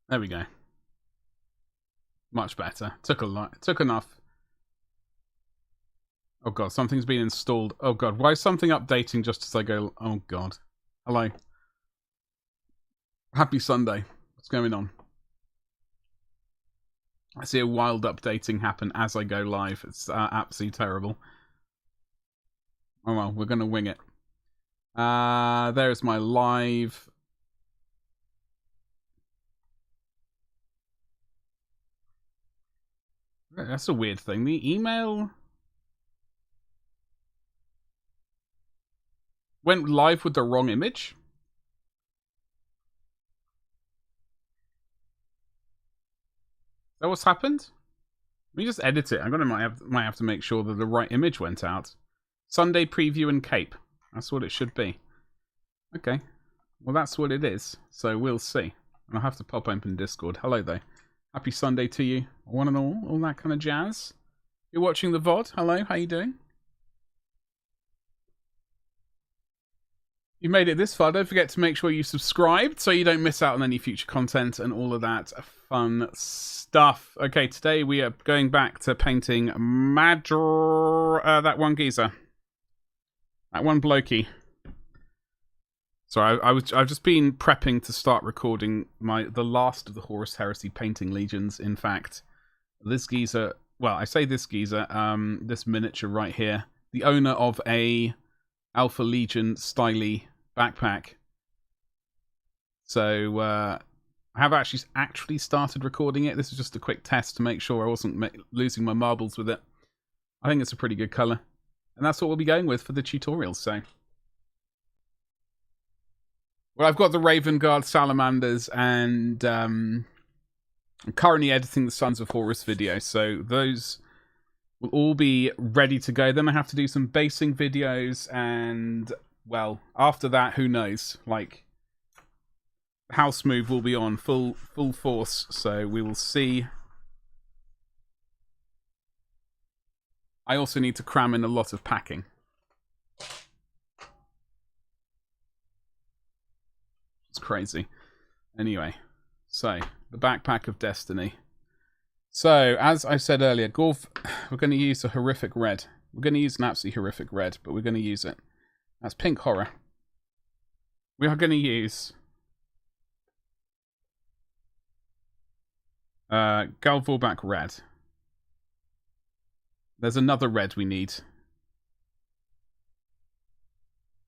There we go. Much better. Took a lot. Took enough. Oh god, something's been installed. Oh god, why is something updating just as I go? Oh god. Hello. Happy Sunday. What's going on? I see a wild updating happen as I go live. It's absolutely terrible. Oh well, we're going to wing it. There's my live. That's a weird thing. The email went live with the wrong image. Is that what's happened? Let me just edit it. I'm gonna might have to make sure that the right image went out. Sunday preview and cape. That's what it should be. Okay. Well, that's what it is. So we'll see. And I'll have to pop open Discord. Hello there. Happy Sunday to you, one and all that kind of jazz. You're watching the VOD. Hello, how you doing? You made it this far. Don't forget to make sure you subscribed so you don't miss out on any future content and all of that fun stuff. Okay, today we are going back to painting that one geezer. That one blokey. Sorry, I've just been prepping to start recording the last of the Horus Heresy painting legions. In fact, this geezer, well, I say this geezer, this miniature right here, the owner of a Alpha Legion styly backpack. So I have actually started recording it. This is just a quick test to make sure I wasn't losing my marbles with it. I think it's a pretty good color, and that's what we'll be going with for the tutorial. So. Well, I've got the Raven Guard salamanders, and I'm currently editing the Sons of Horus video, so those will all be ready to go. Then I have to do some basing videos, and, well, after that, who knows? Like, house move will be on full force, so we will see. I also need to cram in a lot of packing. Crazy. Anyway, so the backpack of destiny. So as I said earlier, we're going to use a horrific red. We're going to use an absolutely horrific red, but we're going to use it. That's pink horror. We are going to use Galvorback red. There's another red we need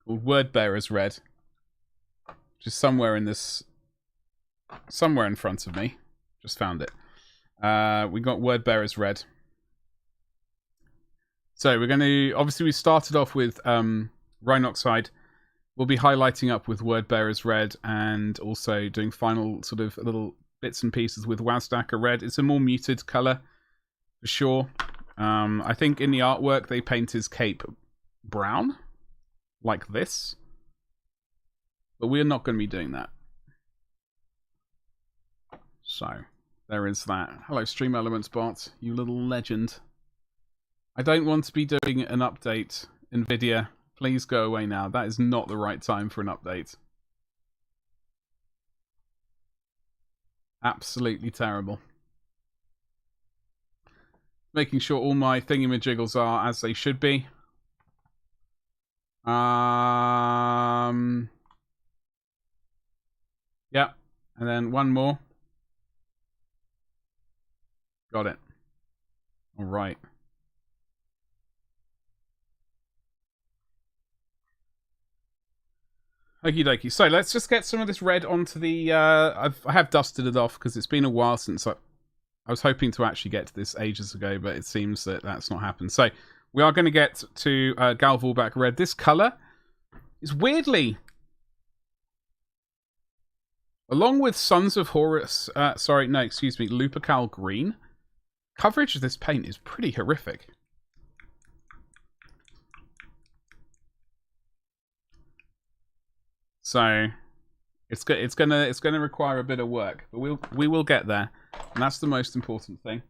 called Wordbearer's red. Just somewhere in front of me. Just found it. We got Wordbearer's red. So we're going to, obviously we started off with Rhinoxide. We'll be highlighting up with Wordbearer's red and also doing final sort of little bits and pieces with Wazdaka red. It's a more muted color for sure. I think in the artwork they paint his cape brown, like this. But we're not going to be doing that. So, there is that. Hello, Stream Elements bot, you little legend. I don't want to be doing an update. NVIDIA, please go away now. That is not the right time for an update. Absolutely terrible. Making sure all my thingamajiggles are as they should be. Yep, and then one more. Got it. All right. Okie dokie. So let's just get some of this red onto the. I have dusted it off because it's been a while since I was hoping to actually get to this ages ago, but it seems that that's not happened. So we are going to get to Galvorback red. This color is weirdly, along with Sons of Horus, Lupercal green, coverage of this paint is pretty horrific. So it's gonna require a bit of work, but we will get there, and that's the most important thing.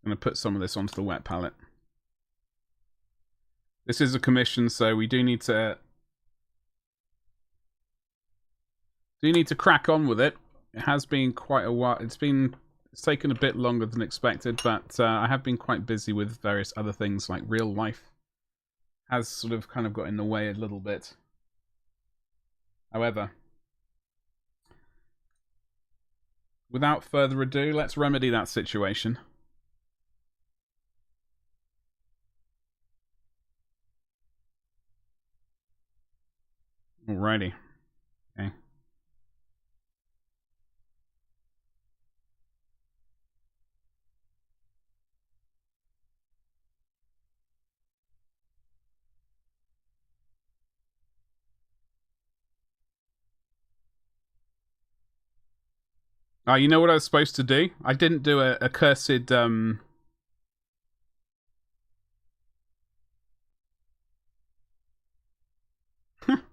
I'm going to put some of this onto the wet palette. This is a commission, so we do need to crack on with it. It has been quite a while. It's taken a bit longer than expected, but I have been quite busy with various other things, like real life has sort of kind of got in the way a little bit. However, without further ado, let's remedy that situation. Alrighty. Okay. You know what I was supposed to do? I didn't do a cursed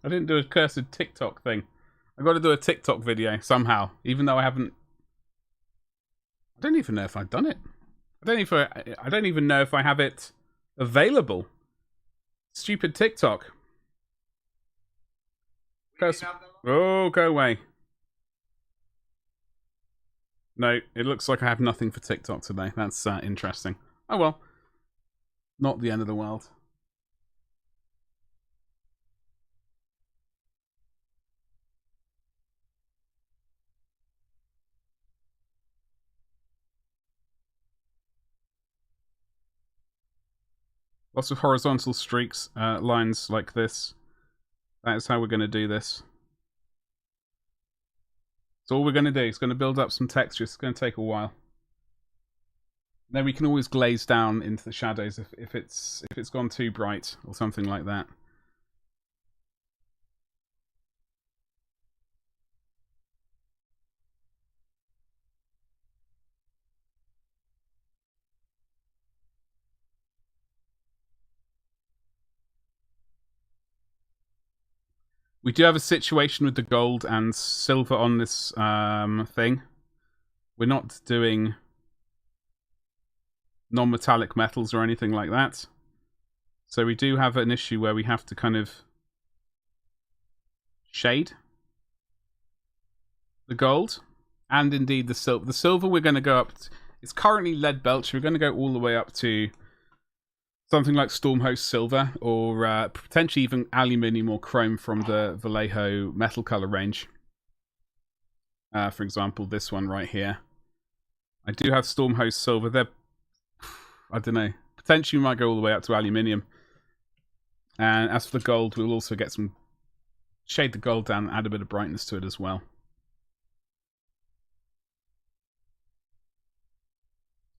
I didn't do a cursed TikTok thing. I got to do a TikTok video somehow, even though I haven't. I don't even know if I've done it. I don't even know if I have it available. Stupid TikTok. Oh, go away. No, it looks like I have nothing for TikTok today. That's interesting. Oh well. Not the end of the world. Lots of horizontal streaks, lines like this. That is how we're going to do this. It's all we're going to do. It's going to build up some texture. It's going to take a while. Then we can always glaze down into the shadows if it's gone too bright or something like that. We do have a situation with the gold and silver on this thing. We're not doing non-metallic metals or anything like that. So we do have an issue where we have to kind of shade the gold and indeed the silver. The silver we're going to go up. It's currently lead belch. We're going to go all the way up to something like Stormhost Silver, or potentially even aluminium or chrome from the Vallejo metal color range. For example, this one right here. I do have Stormhost Silver. They're, I don't know, potentially we might go all the way up to aluminium. And as for the gold, we'll also get some, shade the gold down and add a bit of brightness to it as well.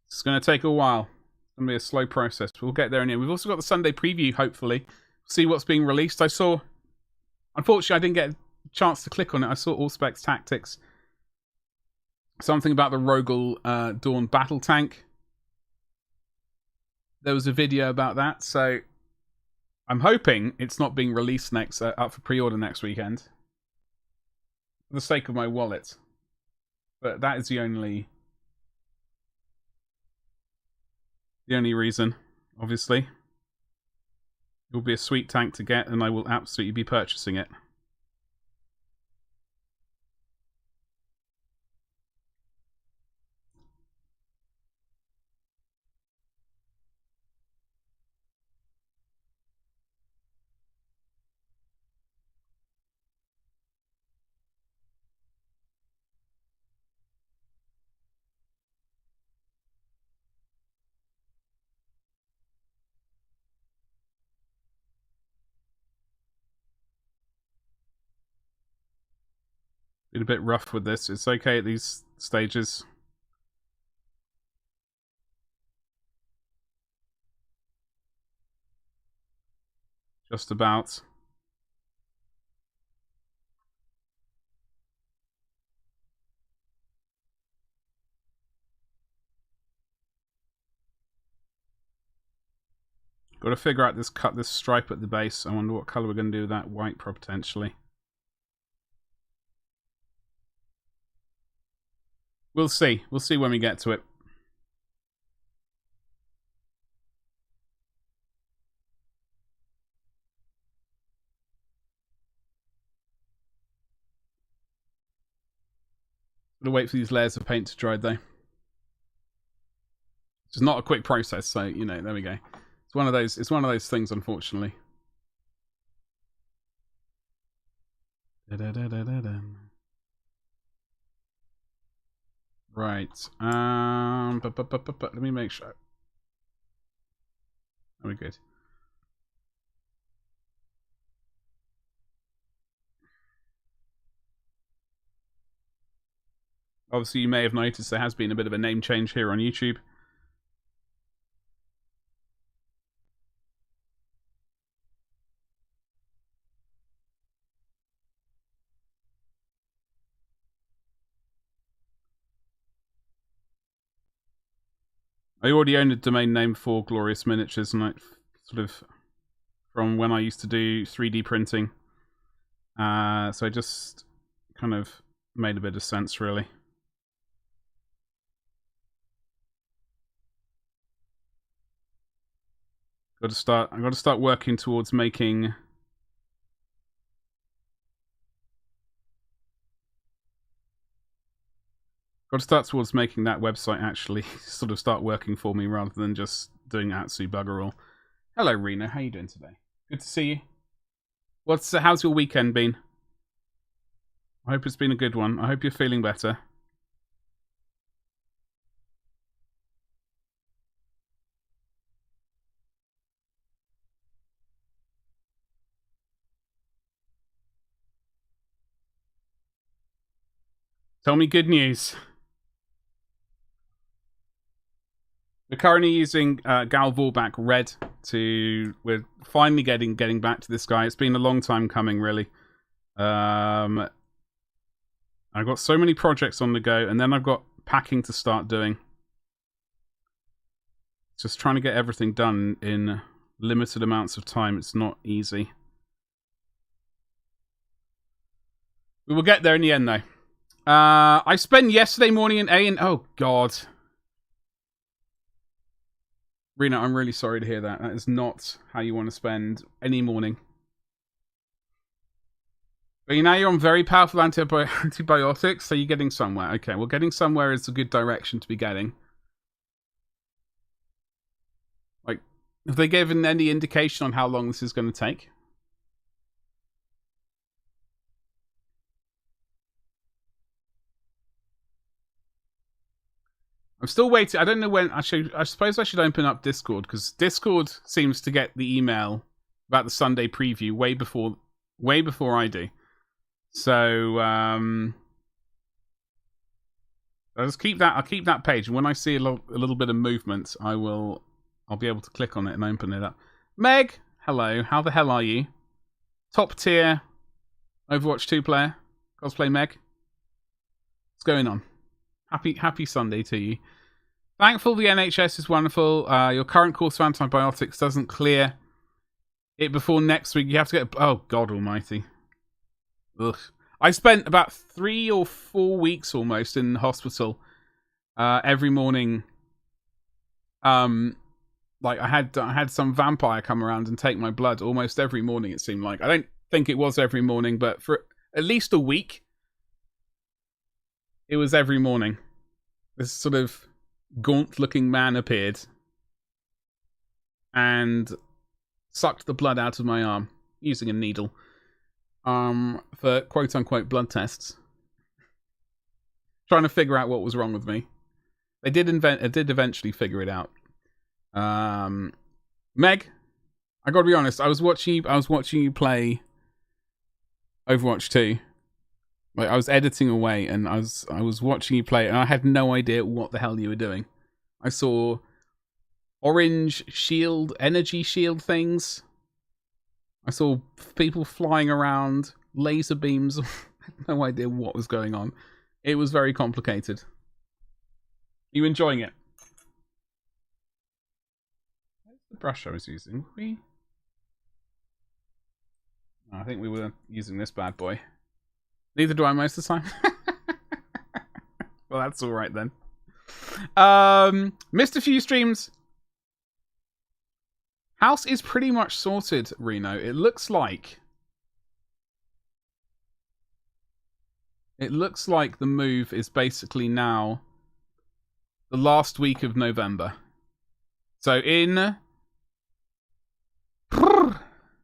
It's going to take a while. It's going to be a slow process. We'll get there in the end. We've also got the Sunday preview, hopefully. See what's being released. I saw... Unfortunately, I didn't get a chance to click on it. I saw Allspec's Tactics. Something about the Rogel Dawn battle tank. There was a video about that, so... I'm hoping it's not being released next, up for pre-order next weekend. For the sake of my wallet. But that is the only reason, obviously. It will be a sweet tank to get, and I will absolutely be purchasing it. Been a bit rough with this. It's okay at these stages. Just about. Got to figure out cut this stripe at the base. I wonder what colour we're going to do with that. White, potentially. We'll see. We'll see when we get to it. Gotta wait for these layers of paint to dry, though. It's not a quick process, so, you know, there we go. It's one of those things, unfortunately. Right. Let me make sure. Are we good? Obviously, you may have noticed there has been a bit of a name change here on YouTube. I already owned a domain name for Glorious Miniatures, and I sort of from when I used to do 3D printing. So I just kind of made a bit of sense, really. I've got to start working towards making. Got to start towards making that website actually sort of start working for me rather than just doing absolute bugger all. Hello, Rena. How you doing today? Good to see you. How's your weekend been? I hope it's been a good one. I hope you're feeling better. Tell me good news. We're currently using Gal Vorback Red we're finally getting back to this guy. It's been a long time coming, really. I've got so many projects on the go, and then I've got packing to start doing. Just trying to get everything done in limited amounts of time. It's not easy. We will get there in the end, though. I spent yesterday morning in A and... Oh, God. Rena, I'm really sorry to hear that. That is not how you want to spend any morning. But now you're on very powerful antibiotics, so you're getting somewhere. Okay, well, getting somewhere is a good direction to be getting. Like, have they given any indication on how long this is going to take? I'm still waiting. I don't know when. Actually, I suppose I should open up Discord, because Discord seems to get the email about the Sunday preview way before I do. So I'll keep that page, and when I see a little bit of movement, I'll be able to click on it and open it up. Meg, hello. How the hell are you? Top tier Overwatch 2 player, cosplay Meg. What's going on? Happy Sunday to you. Thankful the NHS is wonderful. Your current course of antibiotics doesn't clear it before next week. You have to get... Oh, God almighty. Ugh. I spent about 3 or 4 weeks almost in hospital. Every morning. Like I had some vampire come around and take my blood almost every morning, it seemed like. I don't think it was every morning, but for at least a week, it was every morning. This sort of gaunt-looking man appeared and sucked the blood out of my arm using a needle for quote-unquote blood tests. Trying to figure out what was wrong with me. They did eventually figure it out. Meg, I gotta be honest, I was watching you play Overwatch 2. Like, I was editing away, and I was watching you play, and I had no idea what the hell you were doing. I saw orange shield, energy shield things. I saw people flying around, laser beams. I had no idea what was going on. It was very complicated. Are you enjoying it? Where's the brush I was using? I think we were using this bad boy. Neither do I most of the time. Well, that's all right then. Missed a few streams. House is pretty much sorted, Reno. It looks like It looks like the move is basically now the last week of November. So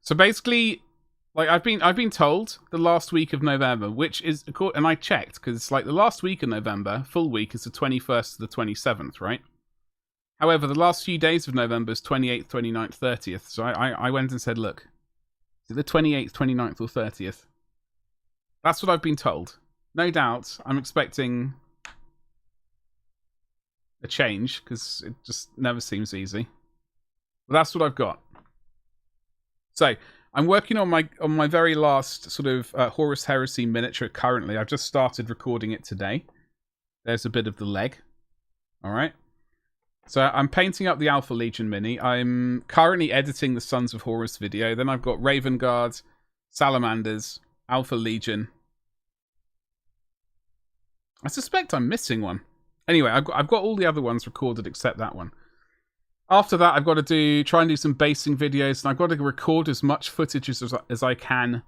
so basically, like I've been told the last week of November, which is, and I checked because it's like the last week of November, full week is the 21st to the 27th, right? However, the last few days of November is 28th, 29th, 30th. So I went and said, look, is it the 28th, 29th, or 30th? That's what I've been told. No doubt, I'm expecting a change because it just never seems easy. But that's what I've got. So I'm working on my very last sort of Horus Heresy miniature currently. I've just started recording it today. There's a bit of the leg. All right. So I'm painting up the Alpha Legion mini. I'm currently editing the Sons of Horus video. Then I've got Raven Guard, Salamanders, Alpha Legion. I suspect I'm missing one. Anyway, I've got all the other ones recorded except that one. After that, I've got to try and do some basing videos, and I've got to record as much footage as I can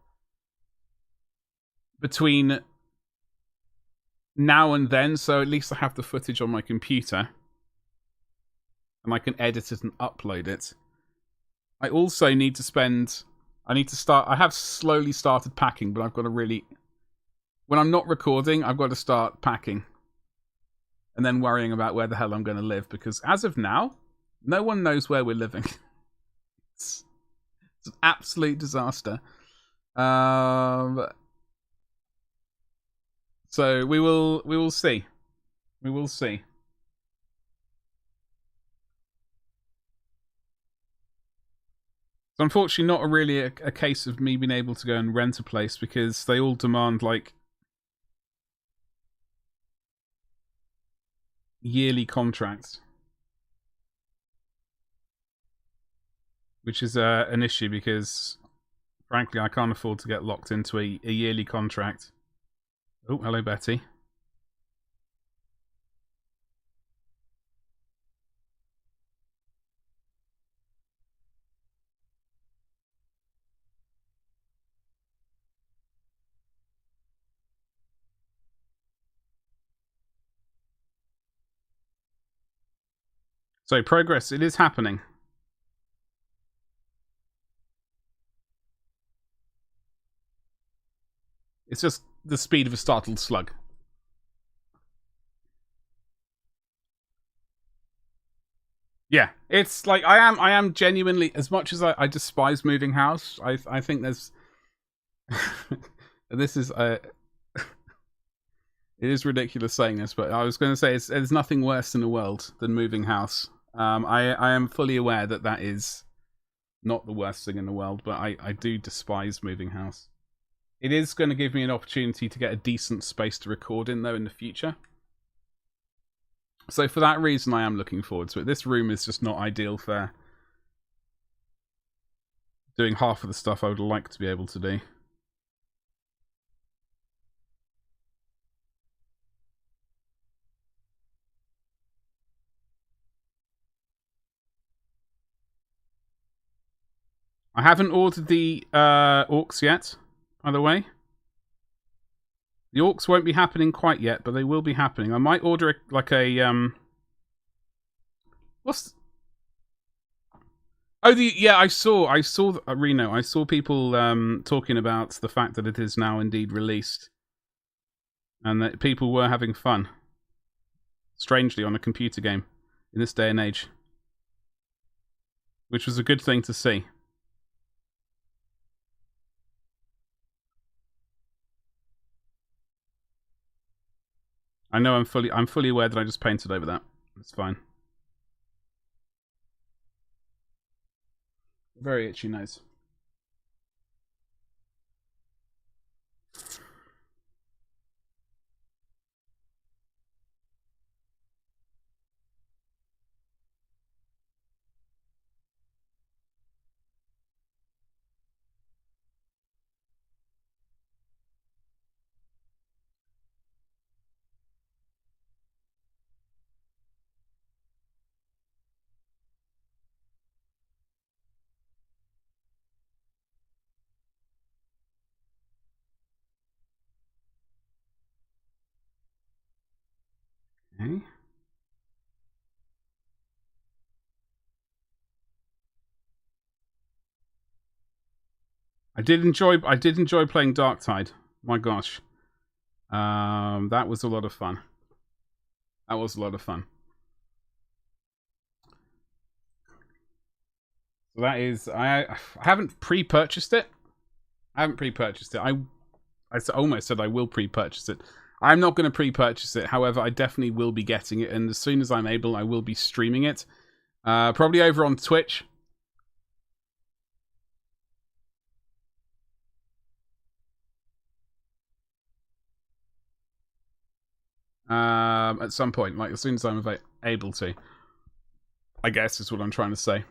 between now and then, so at least I have the footage on my computer. And I can edit it and upload it. I also need to I have slowly started packing, but I've got to really... When I'm not recording, I've got to start packing. And then worrying about where the hell I'm going to live, because as of now, no one knows where we're living. It's an absolute disaster. So we will see. We will see. So unfortunately, not really a case of me being able to go and rent a place because they all demand like yearly contracts, which is an issue because, frankly, I can't afford to get locked into a yearly contract. Oh, hello, Betty. So progress, it is happening. It's just the speed of a startled slug. Yeah, it's like I am genuinely, as much as I despise moving house, I think there's this is it is ridiculous saying this, but I was going to say there's nothing worse in the world than moving house. I am fully aware that is not the worst thing in the world, but I do despise moving house. It is going to give me an opportunity to get a decent space to record in, though, in the future. So for that reason, I am looking forward to it. This room is just not ideal for doing half of the stuff I would like to be able to do. I haven't ordered the orcs yet, by the way. The orcs won't be happening quite yet, but they will be happening. I might order what's... Oh, I saw Reno. I saw people talking about the fact that it is now indeed released, and that people were having fun. Strangely, on a computer game in this day and age, which was a good thing to see. I know I'm fully aware that I just painted over that. It's fine. Very itchy nose. Okay. I did enjoy playing Darktide. My gosh. That was a lot of fun. That was a lot of fun. So that is, I haven't pre-purchased it. I almost said I will pre-purchase it. I'm not going to pre-purchase it. However, I definitely will be getting it, and as soon as I'm able, I will be streaming it. Probably over on Twitch. At some point, like as soon as I'm able to. I guess is what I'm trying to say.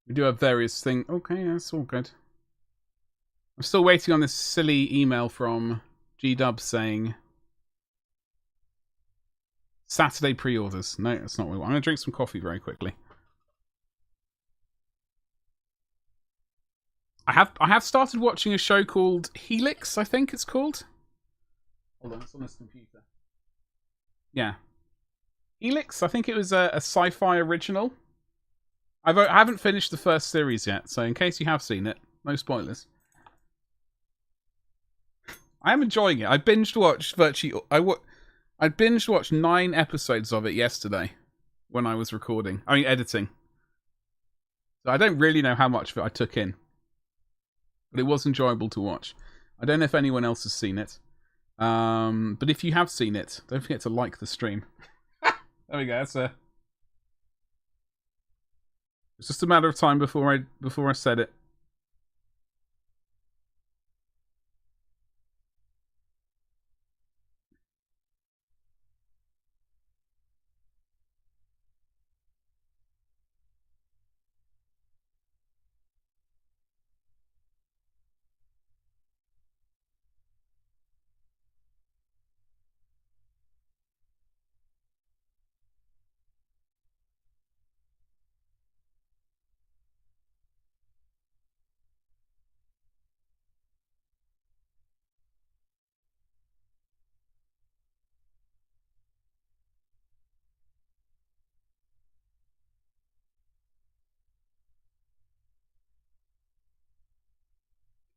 We do have various things. Okay, that's all good. I'm still waiting on this silly email from G-Dub saying Saturday pre-orders. No, that's not what we want. I'm going to drink some coffee very quickly. I have started watching a show called Helix, I think it's called. Hold on, it's on this computer. Yeah. Helix, I think it was a sci-fi original. I haven't finished the first series yet, so in case you have seen it, no spoilers. I am enjoying it. I binge watched virtually. I binge watched 9 episodes of it yesterday when I was recording. I mean, editing. So I don't really know how much of it I took in, but it was enjoyable to watch. I don't know if anyone else has seen it, but if you have seen it, don't forget to like the stream. There we go. It's just a matter of time before I said it.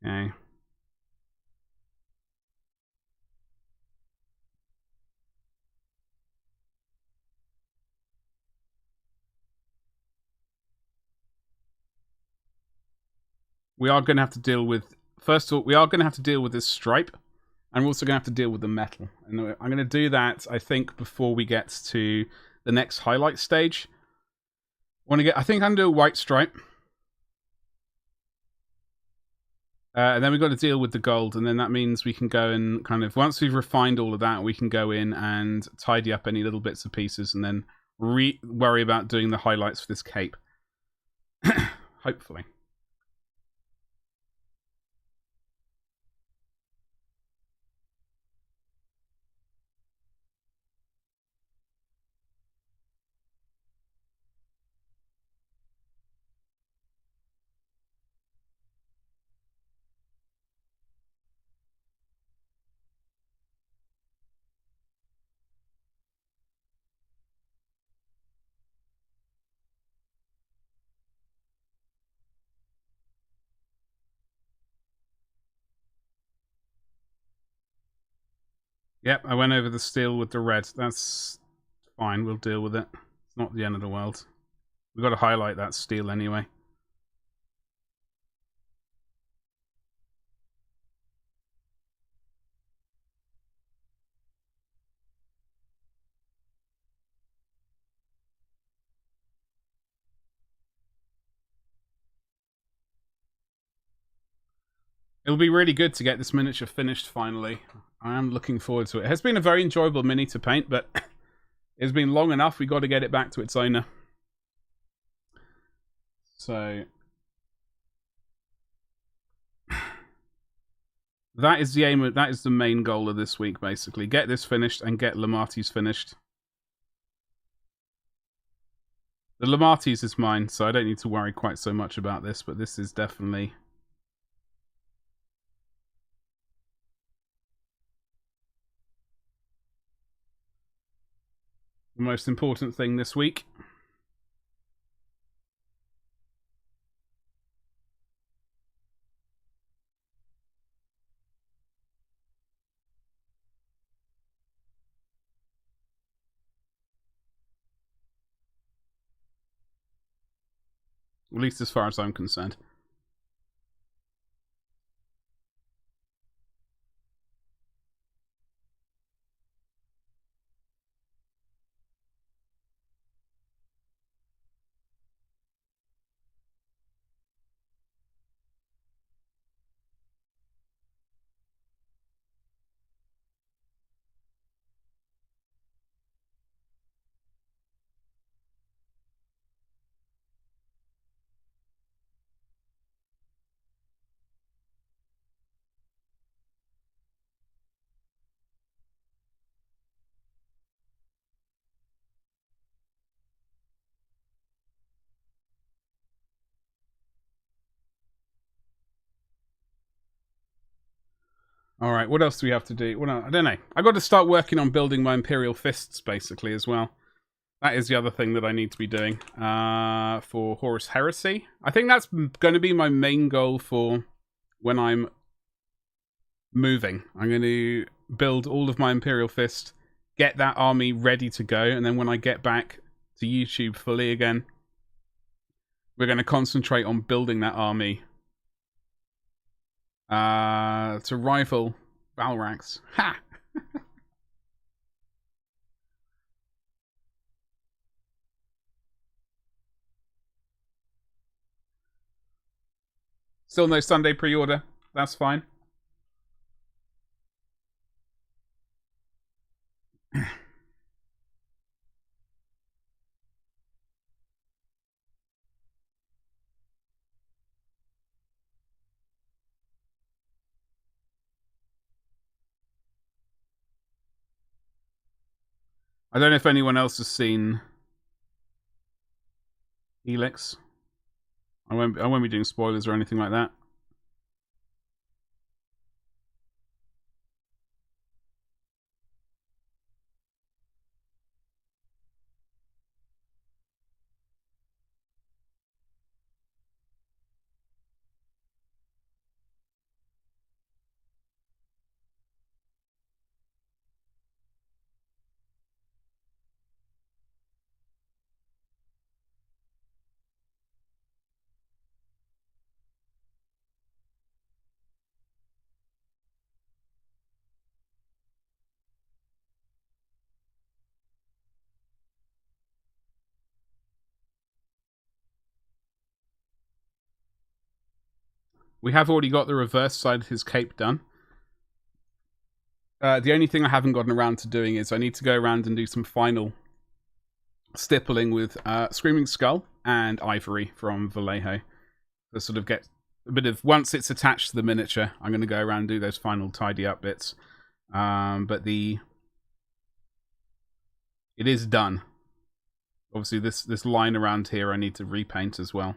Okay. We are going to have to deal with... First of all, we are going to have to deal with this stripe. And we're also going to have to deal with the metal. And I'm going to do that, I think, before we get to the next highlight stage. I think I'm going to do a white stripe. And then we've got to deal with the gold. And then that means we can go and kind of... Once we've refined all of that, we can go in and tidy up any little bits and pieces. And then worry about doing the highlights for this cape. Hopefully. Yep, I went over the steel with the red. That's fine, we'll deal with it. It's not the end of the world. We've got to highlight that steel anyway. It'll be really good to get this miniature finished finally. I am looking forward to it. It has been a very enjoyable mini to paint, but it's been long enough. We've got to get it back to its owner. So that is the aim. That is the main goal of this week, basically. Get this finished and get Lamarty's finished. The Lamatis is mine, so I don't need to worry quite so much about this, but this is definitely... the most important thing this week. At least as far as I'm concerned. All right, what else do we have to do? Well, I don't know. I got to start working on building my Imperial Fists, basically, as well. That is the other thing that I need to be doing for Horus Heresy. I think that's going to be my main goal for when I'm moving. I'm going to build all of my Imperial Fist, get that army ready to go, and then when I get back to YouTube fully again, we're going to concentrate on building that army to rival Valrax. Ha! Still no Sunday pre-order. That's fine. I don't know if anyone else has seen Helix. I won't be doing spoilers or anything like that. We have already got the reverse side of his cape done. The only thing I haven't gotten around to doing is I need to go around and do some final stippling with Screaming Skull and Ivory from Vallejo. To sort of get a bit of... once it's attached to the miniature, I'm going to go around and do those final tidy up bits. But it is done. Obviously, this line around here I need to repaint as well.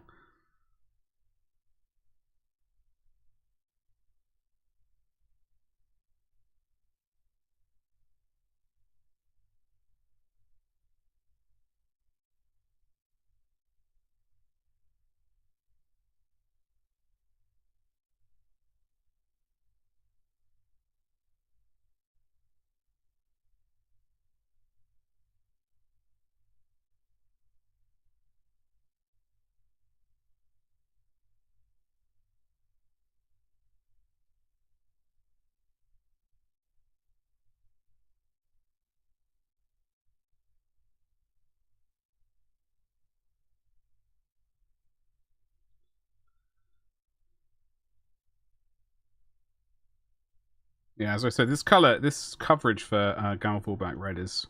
Yeah, as I said, this coverage for Galvorback Red is...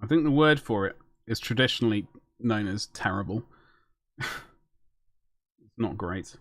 I think the word for it is traditionally known as terrible. It's not great.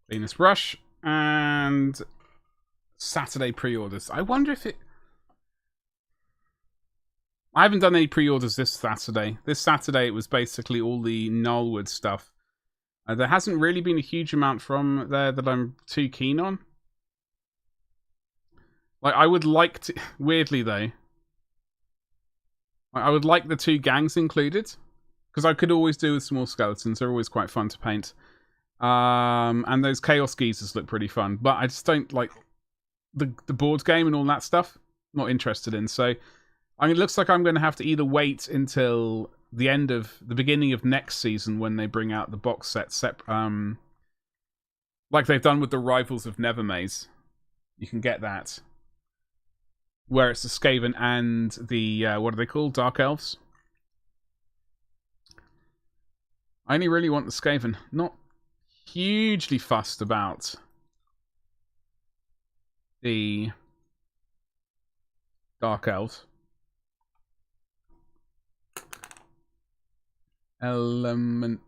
Venus Brush. And Saturday pre-orders. I wonder if it... I haven't done any pre-orders this Saturday. This Saturday, it was basically all the Nullwood stuff. There hasn't really been a huge amount from there that I'm too keen on. Like, I would like to... Weirdly, though, I would like the 2 gangs included. Because I could always do with small skeletons. They're always quite fun to paint. And those Chaos Geezers look pretty fun. But I just don't like the board game and all that stuff. Not interested in. So... I mean, it looks like I'm going to have to either wait until the beginning of next season when they bring out the box set, like they've done with the Rivals of Nevermaze. You can get that, where it's the Skaven and the what are they called? Dark Elves. I only really want the Skaven. Not hugely fussed about the Dark Elves. Element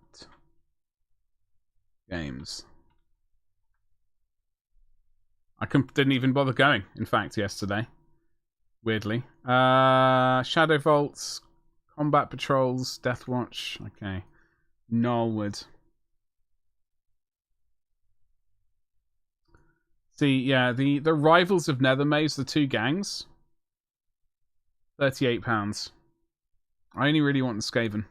Games. I didn't even bother going, in fact, yesterday. Weirdly. Shadow Vaults, Combat Patrols, Deathwatch. Okay. Nullwood. See, yeah, the Rivals of Nethermaze, the 2 gangs. £38. I only really want the Skaven.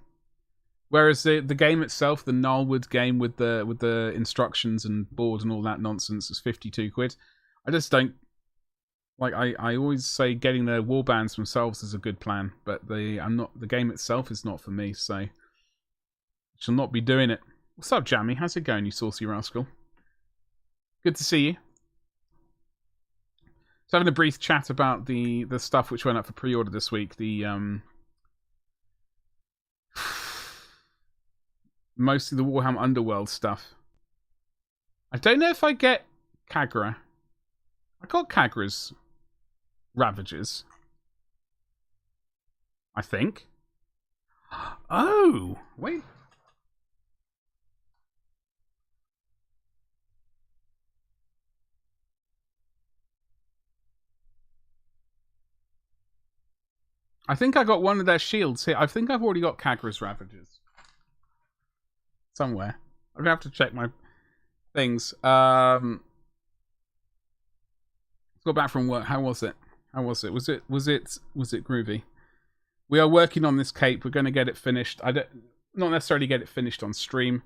Whereas the game itself, the Nullwood game with the instructions and board and all that nonsense, is 52 quid. I just don't like. I always say getting the warbands themselves is a good plan, but the game itself is not for me. So I shall not be doing it. What's up, Jammy? How's it going, you saucy rascal? Good to see you. So having a brief chat about the stuff which went up for pre-order this week. The mostly the Warhammer Underworld stuff. I don't know if I get Kagra. I got Kagra's Ravagers. I think. Oh, wait. I think I got one of their shields here. I think I've already got Kagra's Ravagers. Somewhere. I'm gonna have to check my things. Got back from work. How was it? Was it groovy? We are working on this cape. We're going to get it finished. Not necessarily get it finished on stream,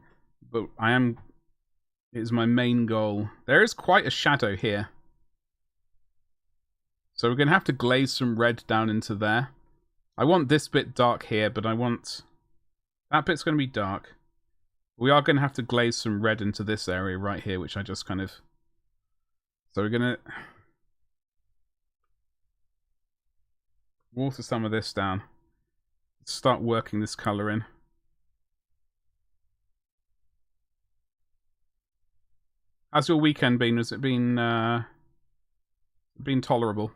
but it is my main goal. There is quite a shadow here, so we're going to have to glaze some red down into there. I want this bit dark here, but I want that bit's going to be dark. We are going to have to glaze some red into this area right here, which I just kind of... So we're going to water some of this down. Start working this colour in. How's your weekend been? Has it been tolerable?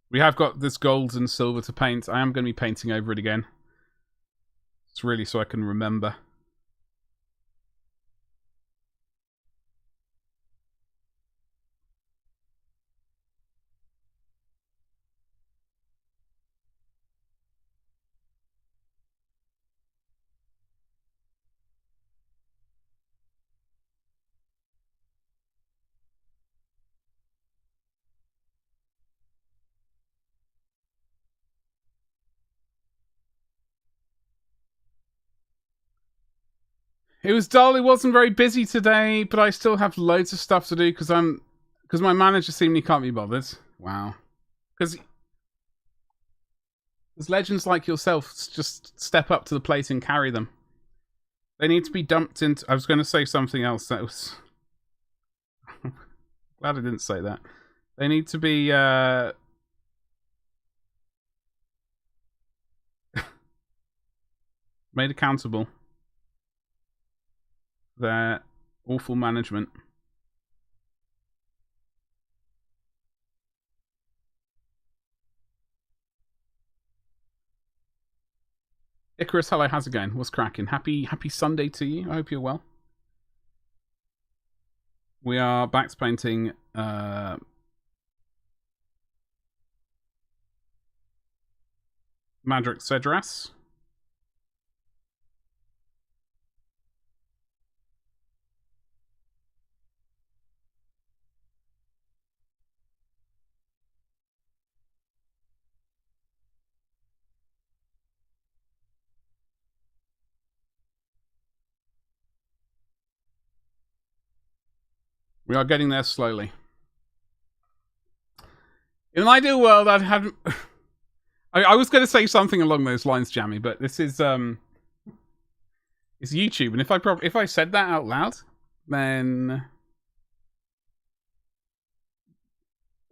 We have got this gold and silver to paint. I am going to be painting over it again. It's really so I can remember. It was dull. It wasn't very busy today, but I still have loads of stuff to do because my manager seemingly can't be bothered. Wow. Because legends like yourself just step up to the plate and carry them. They need to be dumped into... I was going to say something else that was... Glad I didn't say that. They need to be... made accountable. Their awful management. Icarus, hello, how's it going? What's cracking? Happy Sunday to you. I hope you're well. We are back to painting Marduk Sedras. We are getting there slowly. In an ideal world, I'd have... I was going to say something along those lines, Jammy, but this is it's YouTube, and if I said that out loud, then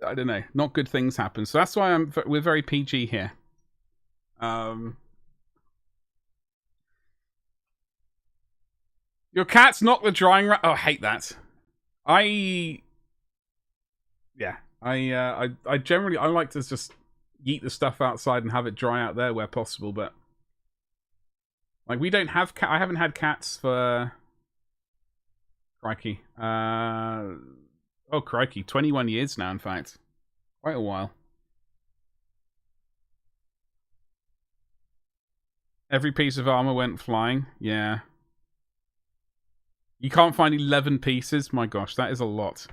I don't know, not good things happen. So that's why we're very PG here. Your cat's knocked the drying rack. Oh, I hate that. I generally I like to just yeet the stuff outside and have it dry out there where possible, but like we don't have I haven't had cats for crikey. Oh crikey, 21 years now, in fact. Quite a while. Every piece of armor went flying. Yeah. You can't find 11 pieces? My gosh, that is a lot.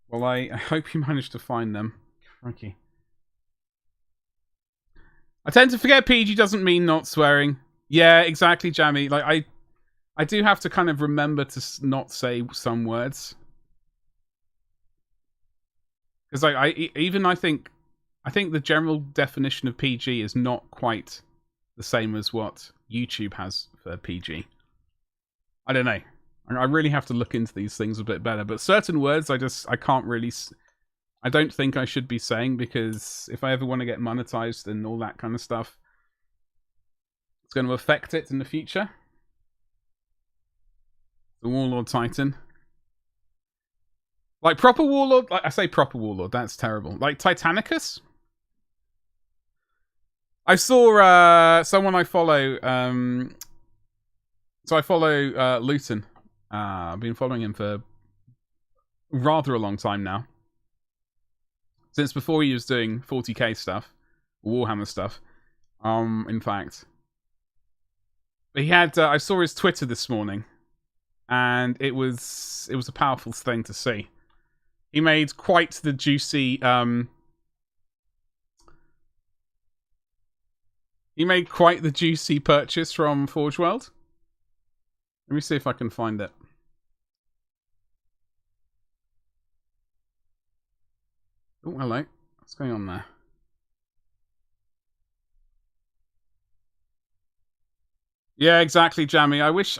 Well, I hope you managed to find them. Crikey. I tend to forget PG doesn't mean not swearing. Yeah, exactly, Jammy. Like, I do have to kind of remember to not say some words. Because I think the general definition of PG is not quite the same as what YouTube has for PG. I don't know. I really have to look into these things a bit better. But certain words, I can't really... I don't think I should be saying, because if I ever want to get monetized and all that kind of stuff, it's going to affect it in the future. The Warlord Titan. Like proper Warlord... Like, I say proper Warlord, that's terrible. Like Titanicus? I saw someone I follow... So I follow Luton. I've been following him for rather a long time now. Since before he was doing 40k stuff. Warhammer stuff. In fact. But he had... I saw his Twitter this morning. And it was a powerful thing to see. He made quite the juicy... he made quite the juicy purchase from forgeworld. Let me see if I can find it. Oh, hello. What's going on there? Yeah, exactly, Jammy. I wish...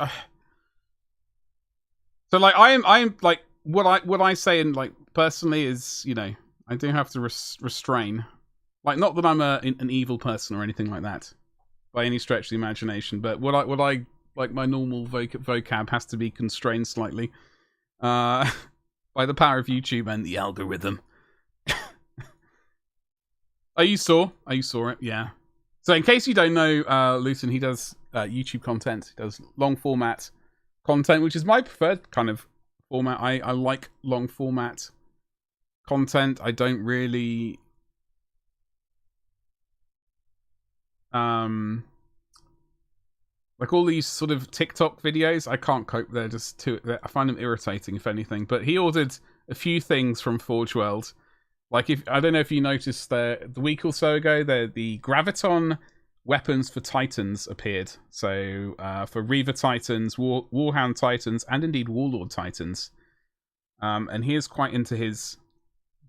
So, like, I'm like, what I say, and like, personally is, you know, I do have to restrain. Like, not that I'm an evil person or anything like that, by any stretch of the imagination, but what I like, my normal vocab has to be constrained slightly by the power of YouTube and the algorithm. Oh, you saw it, yeah. So in case you don't know, Luton, he does YouTube content. He does long format content, which is my preferred kind of format. I like long format content. I don't really like all these sort of TikTok videos. I can't cope. They're just too... I find them irritating, if anything. But he ordered a few things from forgeworld. Like, I don't know if you noticed the week or so ago, the Graviton weapons for Titans appeared. So for Reaver Titans, Warhound Titans, and indeed Warlord Titans. And he is quite into his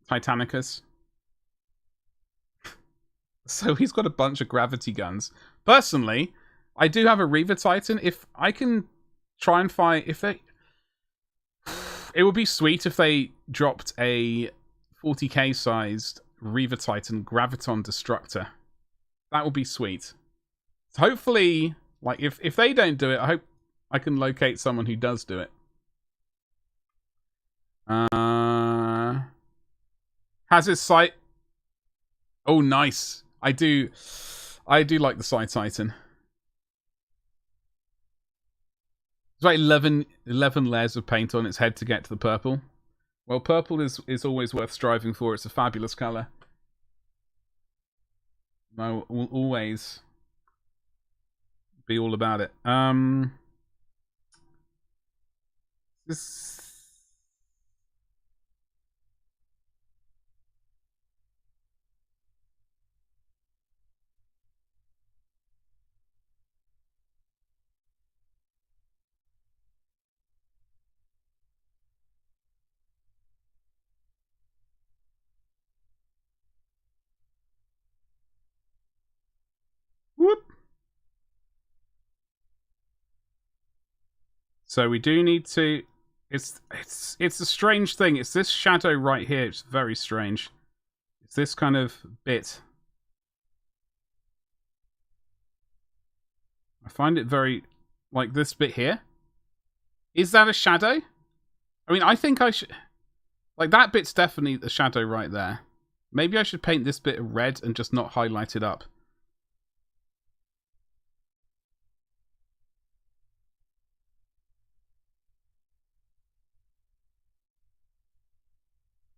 Titanicus. So he's got a bunch of gravity guns. Personally, I do have a Reaver Titan. If I can try and find... It would be sweet if they dropped a 40k sized Reaver Titan Graviton Destructor. That would be sweet. So hopefully, like, if they don't do it, I hope I can locate someone who does do it. Has his sight... Oh, nice. I do like the Sight Titan. It's about 11 layers of paint on its head to get to the purple. Well, purple is always worth striving for. It's a fabulous colour. I will always be all about it. This... Whoop. So we do need to... It's a strange thing. It's this shadow right here. It's very strange. It's this kind of bit. I find it very... Like this bit here. Is that a shadow? I mean, I think I should... Like, that bit's definitely the shadow right there. Maybe I should paint this bit red and just not highlight it up.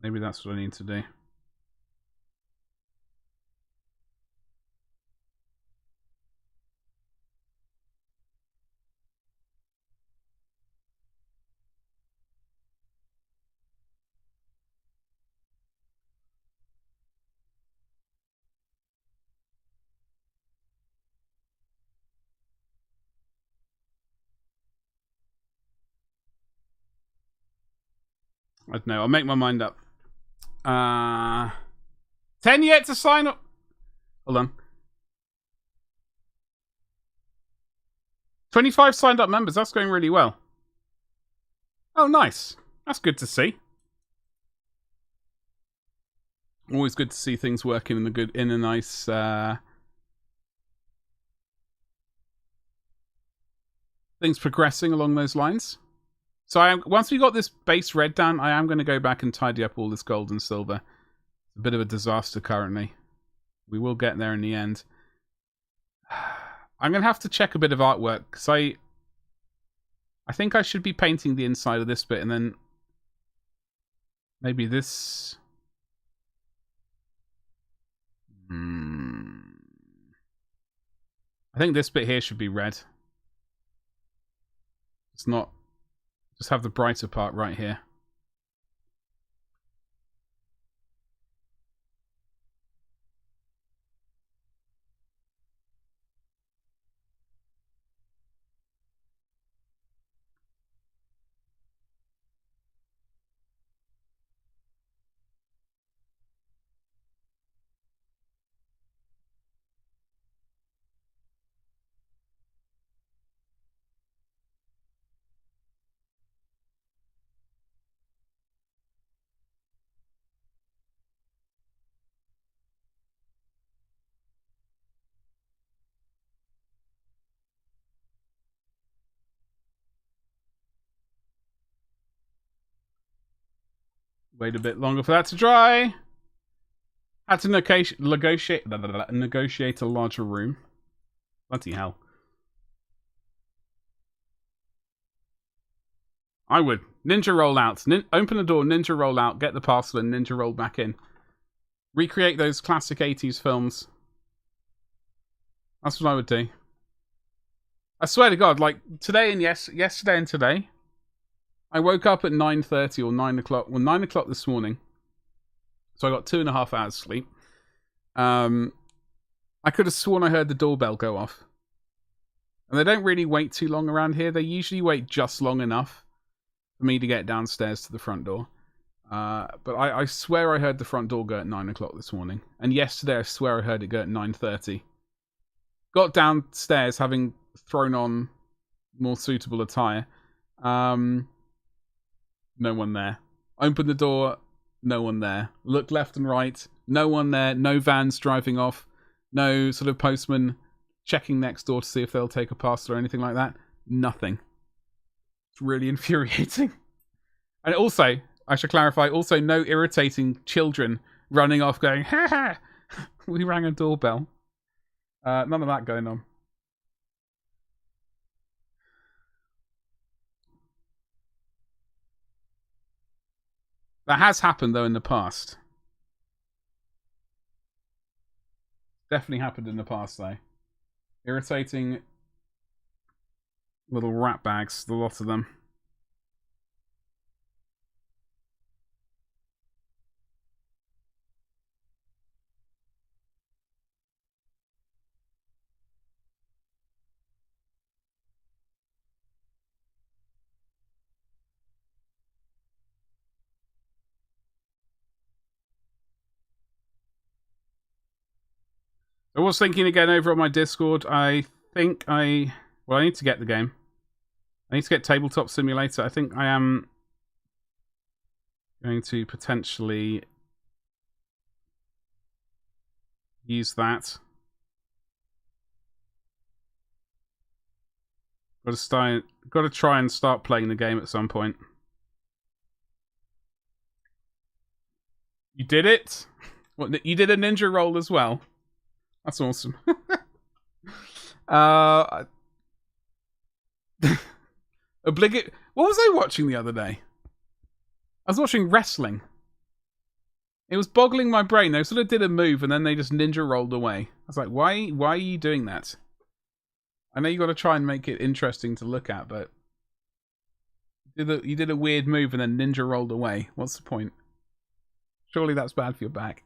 Maybe that's what I need to do. I don't know. I'll make my mind up. 10 yet to sign up. Hold on. 25 signed up members. That's going really well. Oh, nice. That's good to see. Always good to see things working in a nice things progressing along those lines. So once we got this base red down, I am going to go back and tidy up all this gold and silver. It's a bit of a disaster currently. We will get there in the end. I'm going to have to check a bit of artwork, because I think I should be painting the inside of this bit, and then maybe this... I think this bit here should be red. It's not... Just have the brighter part right here. Wait a bit longer for that to dry. Had to negotiate a larger room. Bloody hell. I would. Ninja roll out. Open the door, ninja roll out, get the parcel, and ninja roll back in. Recreate those classic 80s films. That's what I would do. I swear to God, like today and yesterday and today, I woke up at 9:30 or 9 o'clock. Well, 9 o'clock this morning. So I got 2.5 hours sleep. I could have sworn I heard the doorbell go off. And they don't really wait too long around here. They usually wait just long enough for me to get downstairs to the front door. But I swear I heard the front door go at 9 o'clock this morning. And yesterday I swear I heard it go at 9:30. Got downstairs having thrown on more suitable attire. No one there. Opened the door, no one there. Looked left and right, no one there. No vans driving off. No sort of postman checking next door to see if they'll take a parcel or anything like that. Nothing. It's really infuriating. And also, I should clarify, also no irritating children running off going, ha ha, we rang a doorbell. None of that going on. That has happened, though, in the past. Definitely happened in the past, though. Irritating little rat bags, the lot of them. I was thinking again over on my Discord. I think I need to get the game. I need to get Tabletop Simulator. I think I am going to potentially use that. Got to try and start playing the game at some point. You did it? What? You did a ninja roll as well? That's awesome. Obligate. What was I watching the other day? I was watching wrestling. It was boggling my brain. They sort of did a move and then they just ninja rolled away. I was like, why are you doing that? I know you got to try and make it interesting to look at, but you did a weird move and then ninja rolled away. What's the point? Surely that's bad for your back.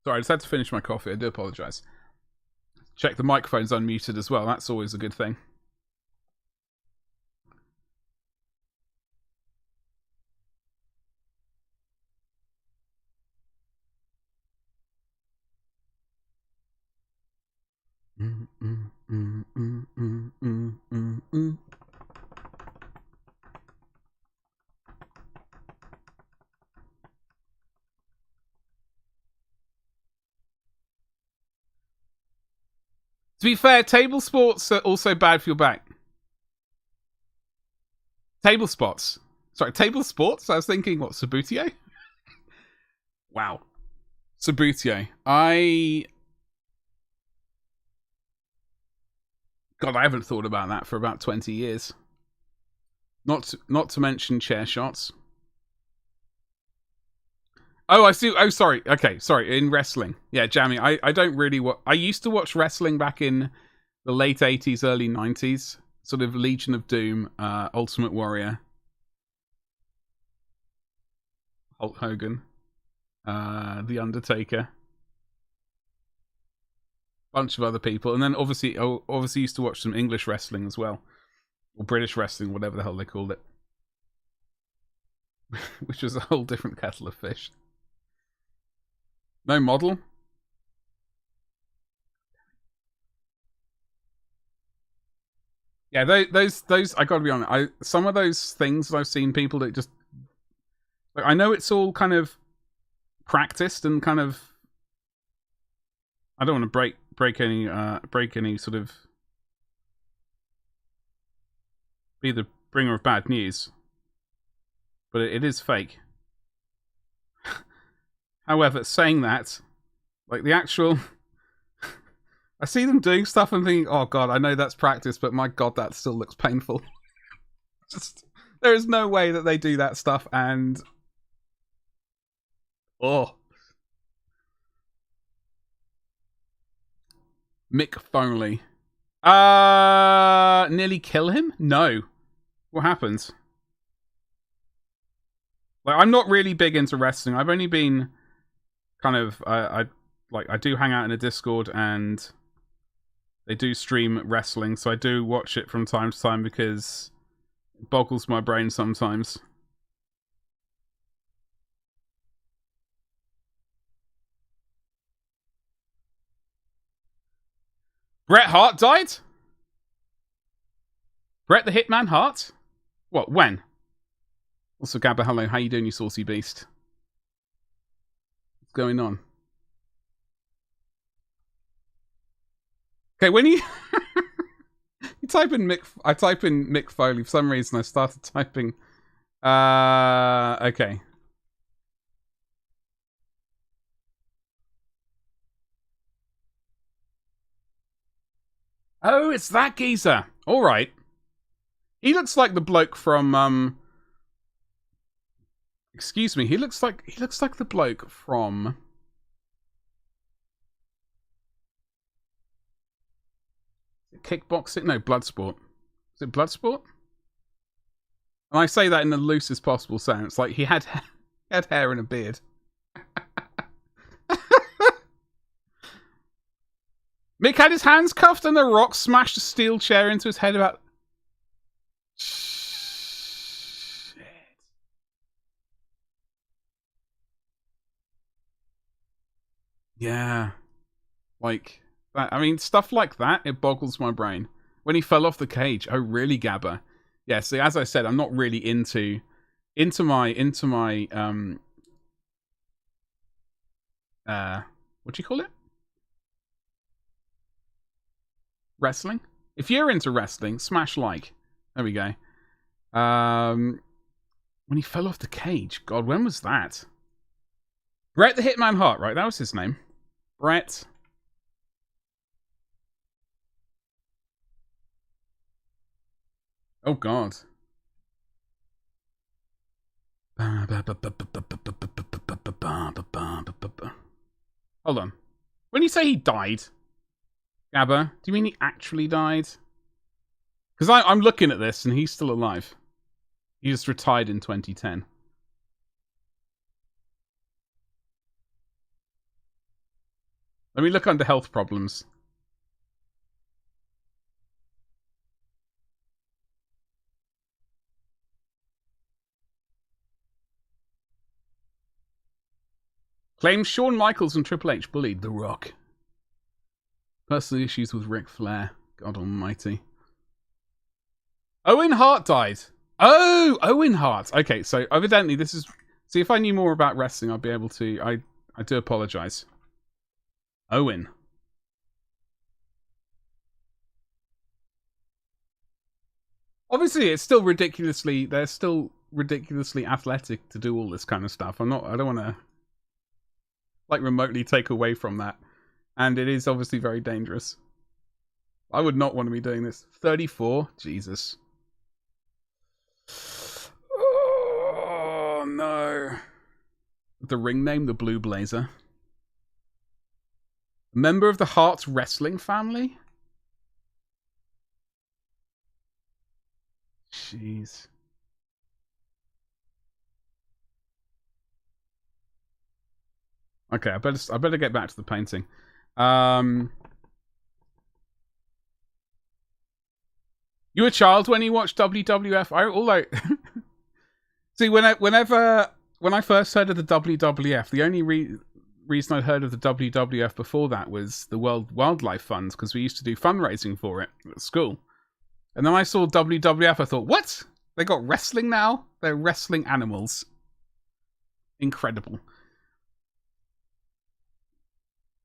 Sorry, I just had to finish my coffee. I do apologise. Check the microphone's unmuted as well. That's always a good thing. To be fair, table sports are also bad for your back. Table spots. Sorry, table sports? I was thinking, what, Sabutio? Wow. Sabutio. God, I haven't thought about that for about 20 years. Not to mention chair shots. Oh, I see. Oh, sorry. Okay, sorry. In wrestling. Yeah, Jammy, I don't really I used to watch wrestling back in the late 80s, early 90s. Sort of Legion of Doom, Ultimate Warrior. Hulk Hogan. The Undertaker. Bunch of other people. And then obviously used to watch some English wrestling as well. Or British wrestling, whatever the hell they called it. Which was a whole different kettle of fish. No model? Yeah, those I gotta be honest. Some of those things that I've seen people that just like, I know it's all kind of practiced and kind of I don't want to break any sort of be the bringer of bad news, but it is fake. However, saying that, like the actual I see them doing stuff and thinking, oh god, I know that's practice, but my god, that still looks painful. Just there is no way that they do that stuff and oh. Mick Foley. Nearly kill him? No. What happens? Like, I'm not really big into wrestling. I've only been kind of I do hang out in a Discord and they do stream wrestling, so I do watch it from time to time because it boggles my brain sometimes. Bret Hart died? Bret the Hitman Hart? What, when? Also, Gabba, hello. How you doing, you saucy beast? What's going on? Okay, when you... you type in Mick... I type in Mick Foley. For some reason, I started typing... okay. Oh, it's that geezer. All right. He looks like the bloke from excuse me. He looks like the bloke from kickboxing. No, Bloodsport. Is it Bloodsport? And I say that in the loosest possible sense. Like he had hair and a beard. Mick had his hands cuffed and the Rock smashed a steel chair into his head about... Shit. Yeah. Like, that, I mean, stuff like that, it boggles my brain. When he fell off the cage, oh really, Gabba? Yeah, see, as I said, I'm not really into my what do you call it? Wrestling? If you're into wrestling, smash like. There we go. When he fell off the cage. God, when was that? Bret the Hitman Hart, right? That was his name. Bret. Oh, God. Hold on. When you say he died, Gabba, do you mean he actually died? Because I'm looking at this and he's still alive. He just retired in 2010. Let me look under health problems. Claims Shawn Michaels and Triple H bullied The Rock. Personal issues with Ric Flair. God almighty. Owen Hart died. Oh, Owen Hart. Okay, so evidently this is... See, if I knew more about wrestling, I'd be able to... I do apologise. Owen. Obviously, it's still ridiculously... They're still ridiculously athletic to do all this kind of stuff. I don't want to... like, remotely take away from that. And it is obviously very dangerous. I would not want to be doing this. 34? Jesus. Oh, no. The ring name, the Blue Blazer. Member of the Hart's wrestling family? Jeez. Okay, I better get back to the painting. You were a child when you watched WWF. See, when I first heard of the WWF, the only reason I'd heard of the WWF before that was the World Wildlife Fund, because we used to do fundraising for it at school. And then I saw WWF, I thought, what? They got wrestling now? They're wrestling animals. Incredible.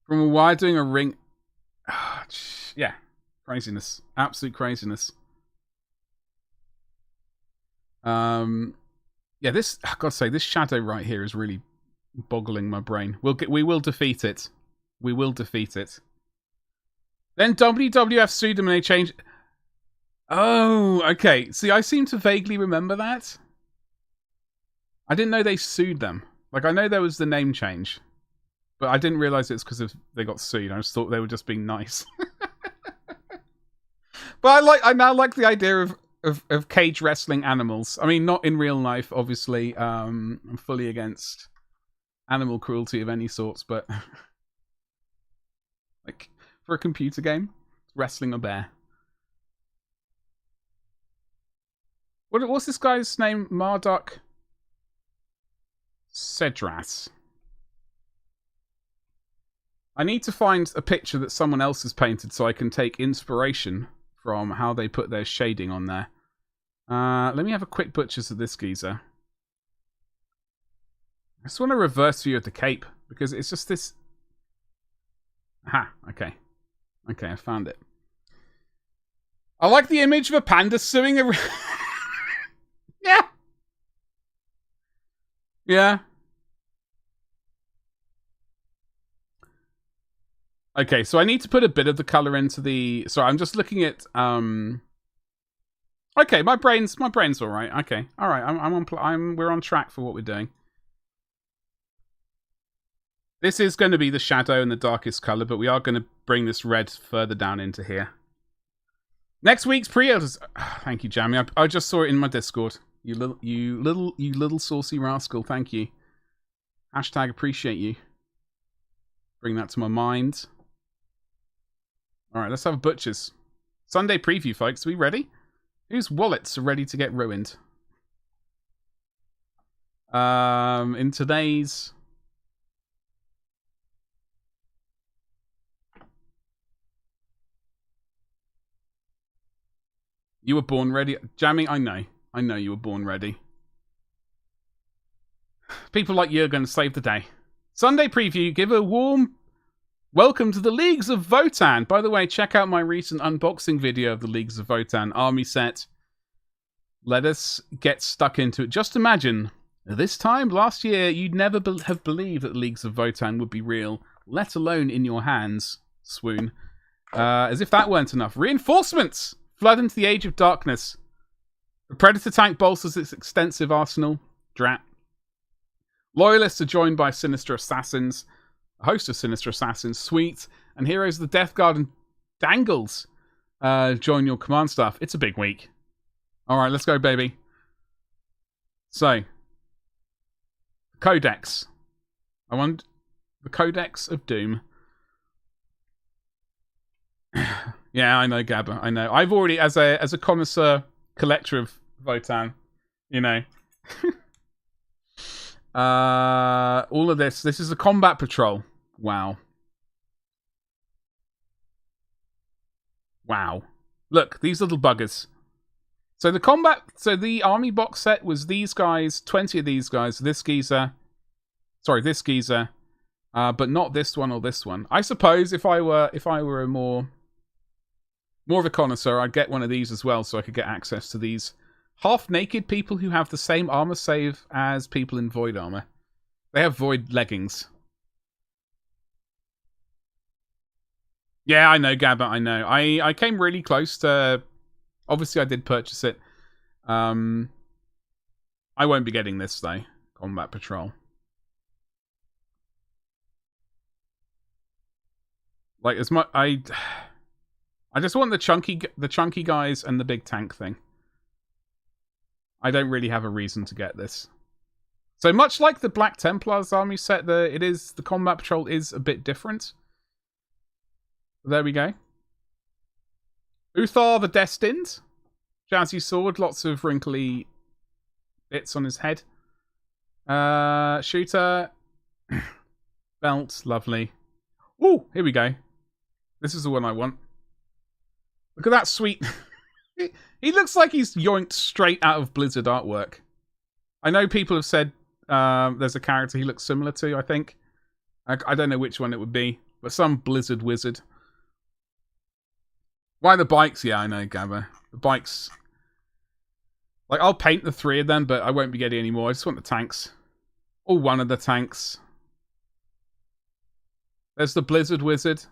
From a wire doing a ring... yeah. Craziness. Absolute craziness. Yeah, this... I've got to say, this shadow right here is really boggling my brain. We will defeat it. We will defeat it. Then WWF sued them and they changed... Oh, okay. See, I seem to vaguely remember that. I didn't know they sued them. Like, I know there was the name change. But I didn't realise it's because they got sued. I just thought they were just being nice. But I now like the idea of cage wrestling animals. I mean, not in real life, obviously. I'm fully against animal cruelty of any sorts, but like for a computer game, wrestling a bear. What's this guy's name? Marduk Sedras. I need to find a picture that someone else has painted so I can take inspiration from how they put their shading on there. Let me have a quick butchers of this geezer. I just want a reverse view of the cape, because it's just this... Aha, okay. Okay, I found it. I like the image of a panda suing a... Yeah. Yeah. Okay, so I need to put a bit of the color into the... Sorry, I'm just looking at... Okay, my brain's all right. Okay, all right. We're on track for what we're doing. This is going to be the shadow and the darkest color, but we are going to bring this red further down into here. Next week's pre-orders. Thank you, Jamie. I just saw it in my Discord. You little saucy rascal. Thank you. Hashtag appreciate you. Bring that to my mind. All right, let's have a butcher's Sunday preview, folks. Are we ready? Whose wallets are ready to get ruined? In today's... You were born ready. Jamie, I know. I know you were born ready. People like you are going to save the day. Sunday preview, give a warm welcome to the Leagues of Votann. By the way, check out my recent unboxing video of the Leagues of Votann army set. Let us get stuck into it. Just imagine, this time last year, you'd never have believed that the Leagues of Votann would be real, let alone in your hands. Swoon. As if that weren't enough. Reinforcements! Flood into the Age of Darkness. The Predator tank bolsters its extensive arsenal. Drat. Loyalists are joined by sinister assassins. A host of sinister assassins. Sweet. And heroes of the Death Guard and Dangles join your command staff. It's a big week. Alright, let's go, baby. So. Codex. I want the Codex of Doom. Yeah, I know, Gabba. I know. I've already, as a connoisseur collector of Votann, you know. All of this. This is a combat patrol. Wow. Wow. Look, these little buggers. So the army box set was these guys, 20 of these guys, this geezer. Sorry, this geezer. But not this one or this one. I suppose if I were a more of a connoisseur, I'd get one of these as well so I could get access to these half-naked people who have the same armor save as people in Void armor. They have Void leggings. Yeah, I know, Gabba, I know. I came really close to... Obviously, I did purchase it. I won't be getting this, though. Combat Patrol. Like, as much... I just want the chunky guys and the big tank thing. I don't really have a reason to get this. So much like the Black Templars army set, the Combat Patrol is a bit different. There we go. Uthar the Destined. Jazzy sword, lots of wrinkly bits on his head. Shooter. Belt, lovely. Ooh, here we go. This is the one I want. Look at that sweet... He looks like he's yoinked straight out of Blizzard artwork. I know people have said there's a character he looks similar to, I think. I don't know which one it would be, but some Blizzard wizard. Why the bikes? Yeah, I know, Gabba. The bikes... Like, I'll paint the 3 of them, but I won't be getting any more. I just want the tanks. Or one of the tanks. There's the Blizzard wizard.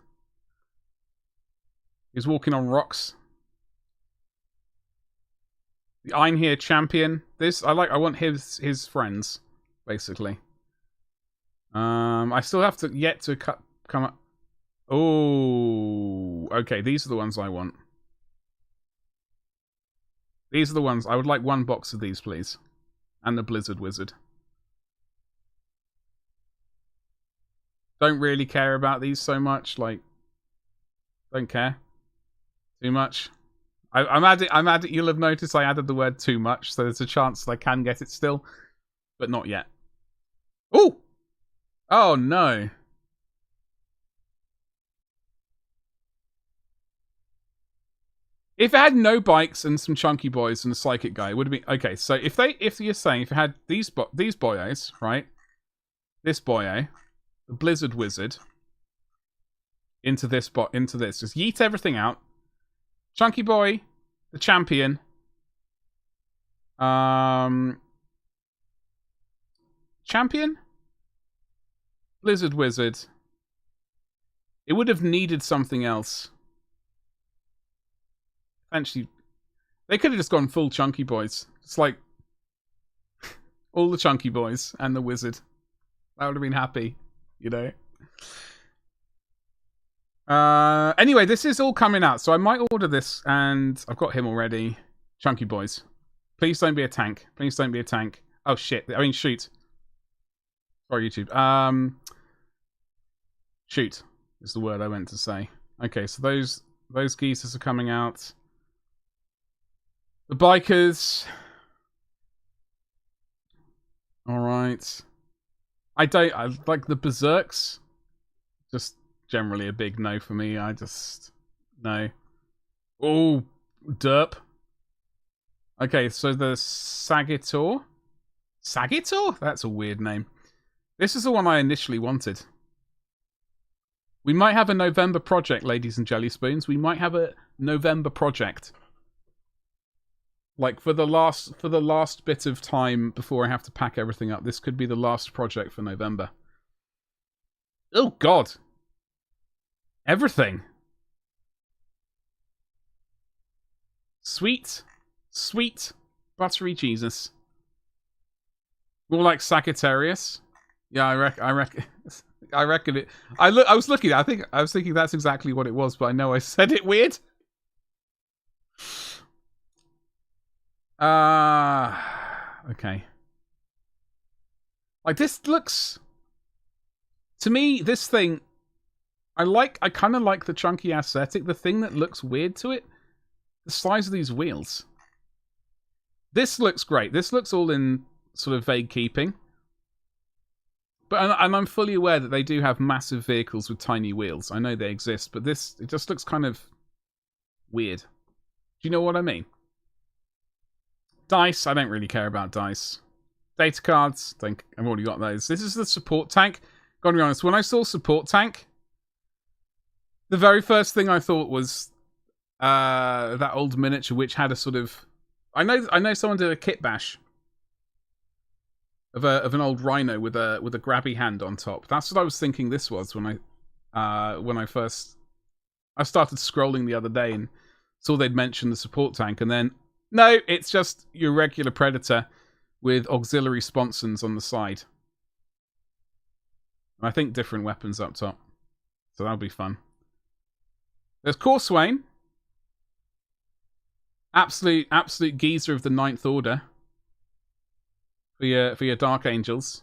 He's walking on rocks. The Einhir champion. This I want his friends, basically. I still have to yet to come up. Oh, okay. These are the ones I want. These are the ones I would like. One box of these, please, and the Blizzard wizard. Don't really care about these so much. Like, don't care too much. I'm adding. You'll have noticed I added the word too much, so there's a chance that I can get it still, but not yet. Oh! Oh no. If it had no bikes and some chunky boys and a psychic guy, it would have been okay. So if you're saying if it had these boyos, right? This boyo, the Blizzard wizard, into this, just yeet everything out. Chunky boy, the champion, champion, Blizzard wizard, It would have needed something else. Eventually, they could have just gone full chunky boys. It's like all the chunky boys and the wizard. I would have been happy, you know. Anyway, this is all coming out, so I might order this, and I've got him already. Chunky boys. Please don't be a tank. Please don't be a tank. Oh shit. I mean, shoot. Sorry, YouTube. Shoot is the word I meant to say. Okay, so those geezers are coming out. The bikers. Alright. I like the berserks. Just generally a big no for me. No. Oh, derp. Okay, so the Sagitor. Sagitor? That's a weird name. This is the one I initially wanted. We might have a November project, ladies and jelly spoons. We might have a November project. Like for the last bit of time before I have to pack everything up, this could be the last project for November. Oh God. Everything. Sweet, sweet, buttery Jesus. More like Sagittarius. Yeah, I reckon it. I was looking. I was thinking that's exactly what it was, but I know I said it weird. Okay. Like this looks. To me, this thing. I kind of like the chunky aesthetic. The thing that looks weird to it, the size of these wheels. This looks great. This looks all in sort of vague keeping. But and I'm fully aware that they do have massive vehicles with tiny wheels. I know they exist, but it just looks kind of weird. Do you know what I mean? Dice, I don't really care about dice. Data cards, I've already got those. This is the support tank. Gotta be honest, when I saw support tank, the very first thing I thought was that old miniature which had a sort of... I know someone did a kit bash of an old rhino with a grabby hand on top. That's what I was thinking this was when I started scrolling the other day and saw they'd mentioned the support tank, and then no, it's just your regular Predator with auxiliary sponsons on the side. I think different weapons up top, so that'll be fun. There's Corswain, absolute geezer of the Ninth Order. For your Dark Angels.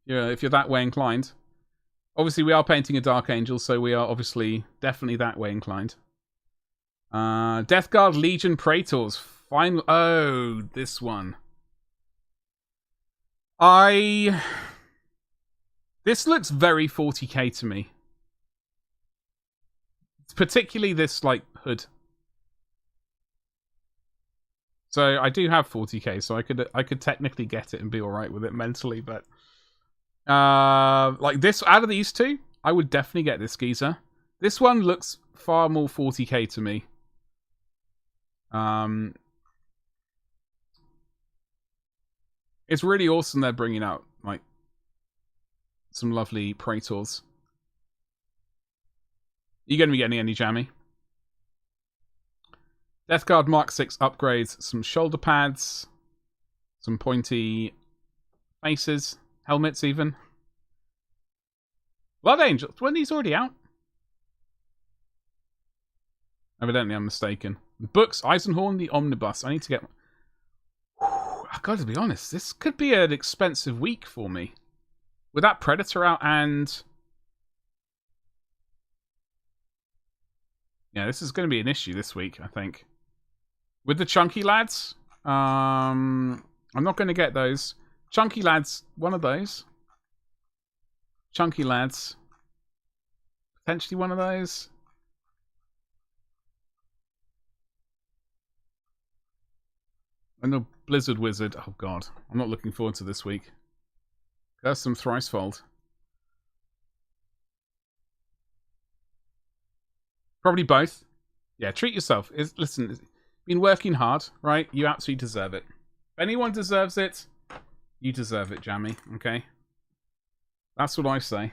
Yeah, if you're that way inclined. Obviously, we are painting a Dark Angel, so we are obviously definitely that way inclined. Death Guard Legion Praetors. Final. Oh, this one. This looks very 40k to me. Particularly this, like, hood. So I do have 40k, so I could technically get it and be alright with it mentally, but like this, out of these two, I would definitely get this geezer. This one looks far more 40k to me. It's really awesome they're bringing out like some lovely Praetors. You gonna be getting any jammy? Death Guard Mark 6 upgrades, some shoulder pads, some pointy faces, helmets even. Blood Angels, weren't these already out? Evidently I'm mistaken. Books, Eisenhorn, the Omnibus. I need to get... I've got to be honest, this could be an expensive week for me. With that Predator out and... Yeah, this is going to be an issue this week, I think. With the chunky lads, I'm not going to get those. Chunky lads, one of those. Chunky lads. Potentially one of those. And the Blizzard Wizard. Oh god, I'm not looking forward to this week. Curse some Thricefold. Probably both. Yeah, treat yourself. Listen, been working hard, right? You absolutely deserve it. If anyone deserves it, you deserve it, Jammy. Okay? That's what I say.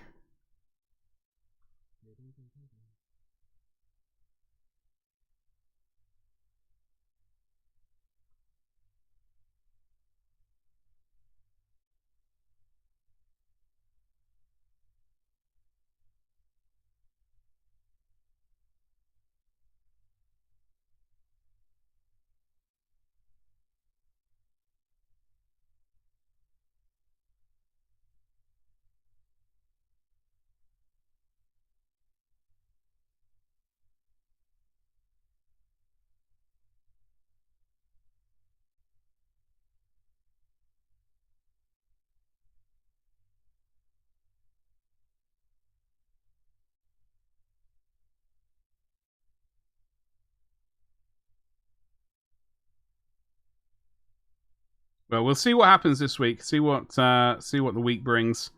Well, we'll see what happens this week. See what the week brings.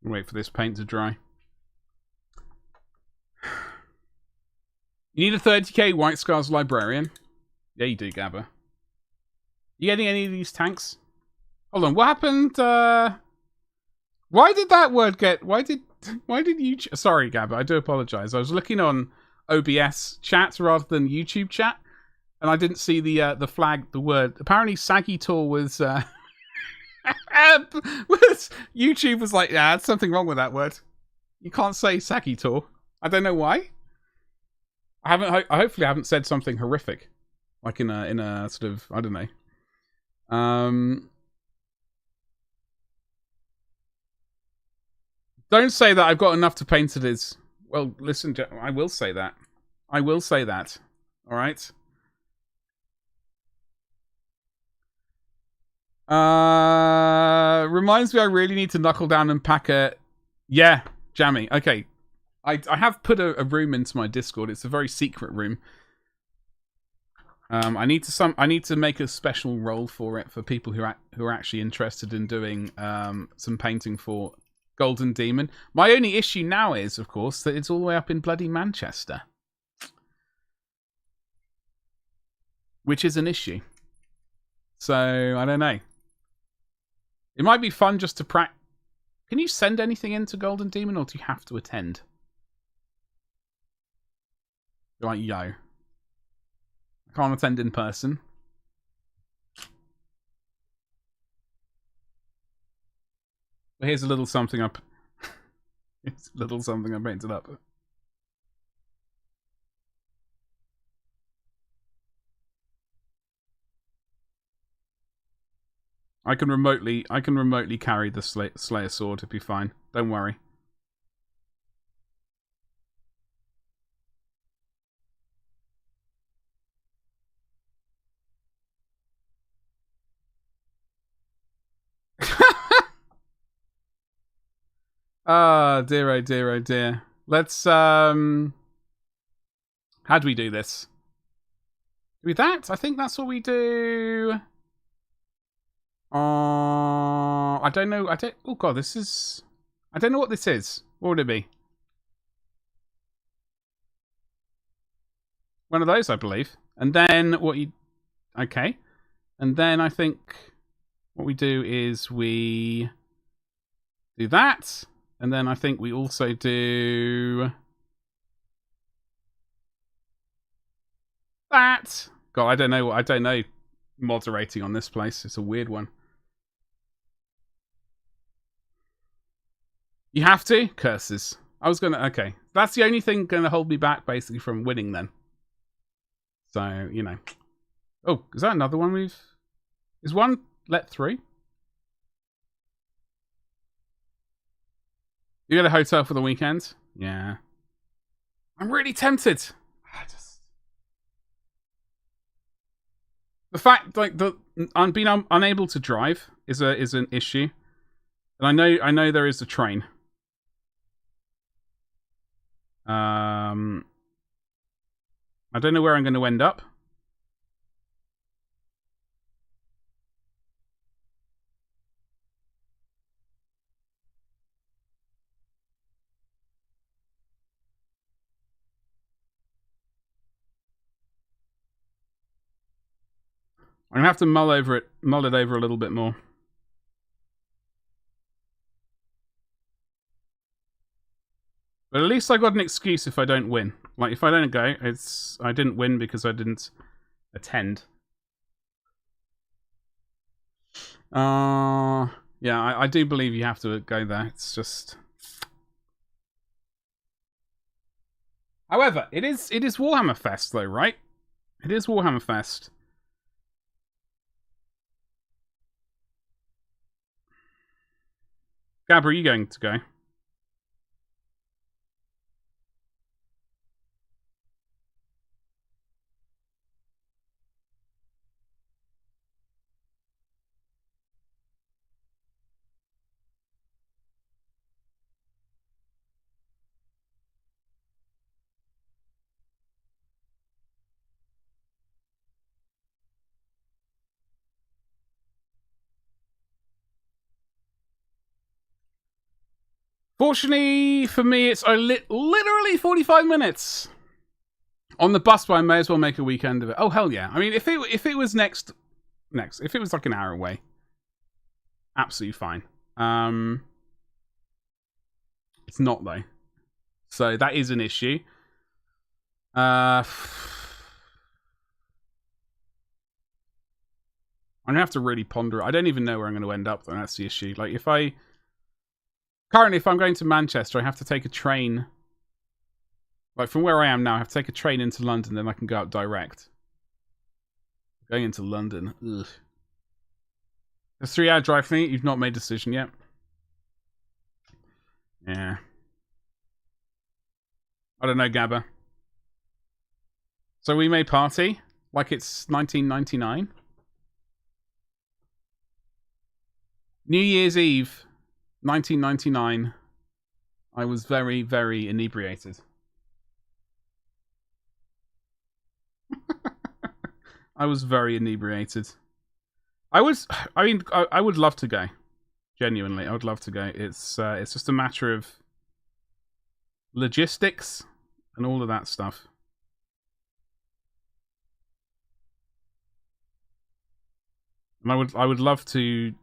Wait for this paint to dry. You need a 30k White Scars Librarian. Yeah, you do, Gabba. You getting any of these tanks? Hold on, what happened? Why did that word get? Why did you? Sorry, Gabba. I do apologize. I was looking on OBS chat rather than YouTube chat, and I didn't see the flag, the word. Apparently, Saggy Tor was. YouTube was like, yeah, there's something wrong with that word. You can't say Saggy Tor. I don't know why. I hopefully I haven't said something horrific, like in a sort of, I don't know. Don't say that I've got enough to paint it as. Well, listen, I will say that. I will say that. All right. Reminds me I really need to knuckle down and pack a. Yeah, Jammy. Okay. I have put a room into my Discord. It's a very secret room. I need to make a special role for it for people who are actually interested in doing some painting for Golden Demon. My only issue now is, of course, that it's all the way up in bloody Manchester, which is an issue. So I don't know. It might be fun just to practice. Can you send anything into Golden Demon, or do you have to attend? You're like, yo, I can't attend in person. But here's a little something up. It's a little something I painted up. I can remotely carry the Slayer sword. It'll be fine. Don't worry. Ah, dear, oh dear, oh dear. Let's how do we do this? Do we that? I think that's what we do. I don't know. Oh god, this is. I don't know what this is. What would it be? One of those, I believe. And then what you. Okay. And then I think what we do is we do that. And then I think we also do that. God, I don't know moderating on this place. It's a weird one. You have to? Curses. I was gonna. Okay. That's the only thing gonna hold me back, basically, from winning then. So, you know. Oh, is that another one we've. Is one let through? You got a hotel for the weekend? Yeah. I'm really tempted. The fact, like, being unable to drive is an issue, and I know there is a train. I don't know where I'm going to end up. I'm gonna have to mull it over a little bit more. But at least I got an excuse if I don't win. Like, if I don't go, I didn't win because I didn't attend. Yeah, I do believe you have to go there. It's just. However, it is Warhammer Fest though, right? It is Warhammer Fest. Gab, are you going to go? Fortunately for me, it's literally 45 minutes. On the bus, but I may as well make a weekend of it. Oh, hell yeah. I mean, if it was next, if it was like an hour away, absolutely fine. It's not, though. So that is an issue. I'm going to have to really ponder it. I don't even know where I'm going to end up, though. That's the issue. Like, currently, if I'm going to Manchester, I have to take a train. Like, from where I am now, I have to take a train into London, then I can go out direct. Going into London. Ugh. A 3-hour drive for me? You've not made a decision yet? Yeah. I don't know, Gabba. So we may party like it's 1999. New Year's Eve, 1999. I was very, very inebriated. I was very inebriated. I would love to go. Genuinely, I would love to go. It's just a matter of logistics and all of that stuff. And I would love to.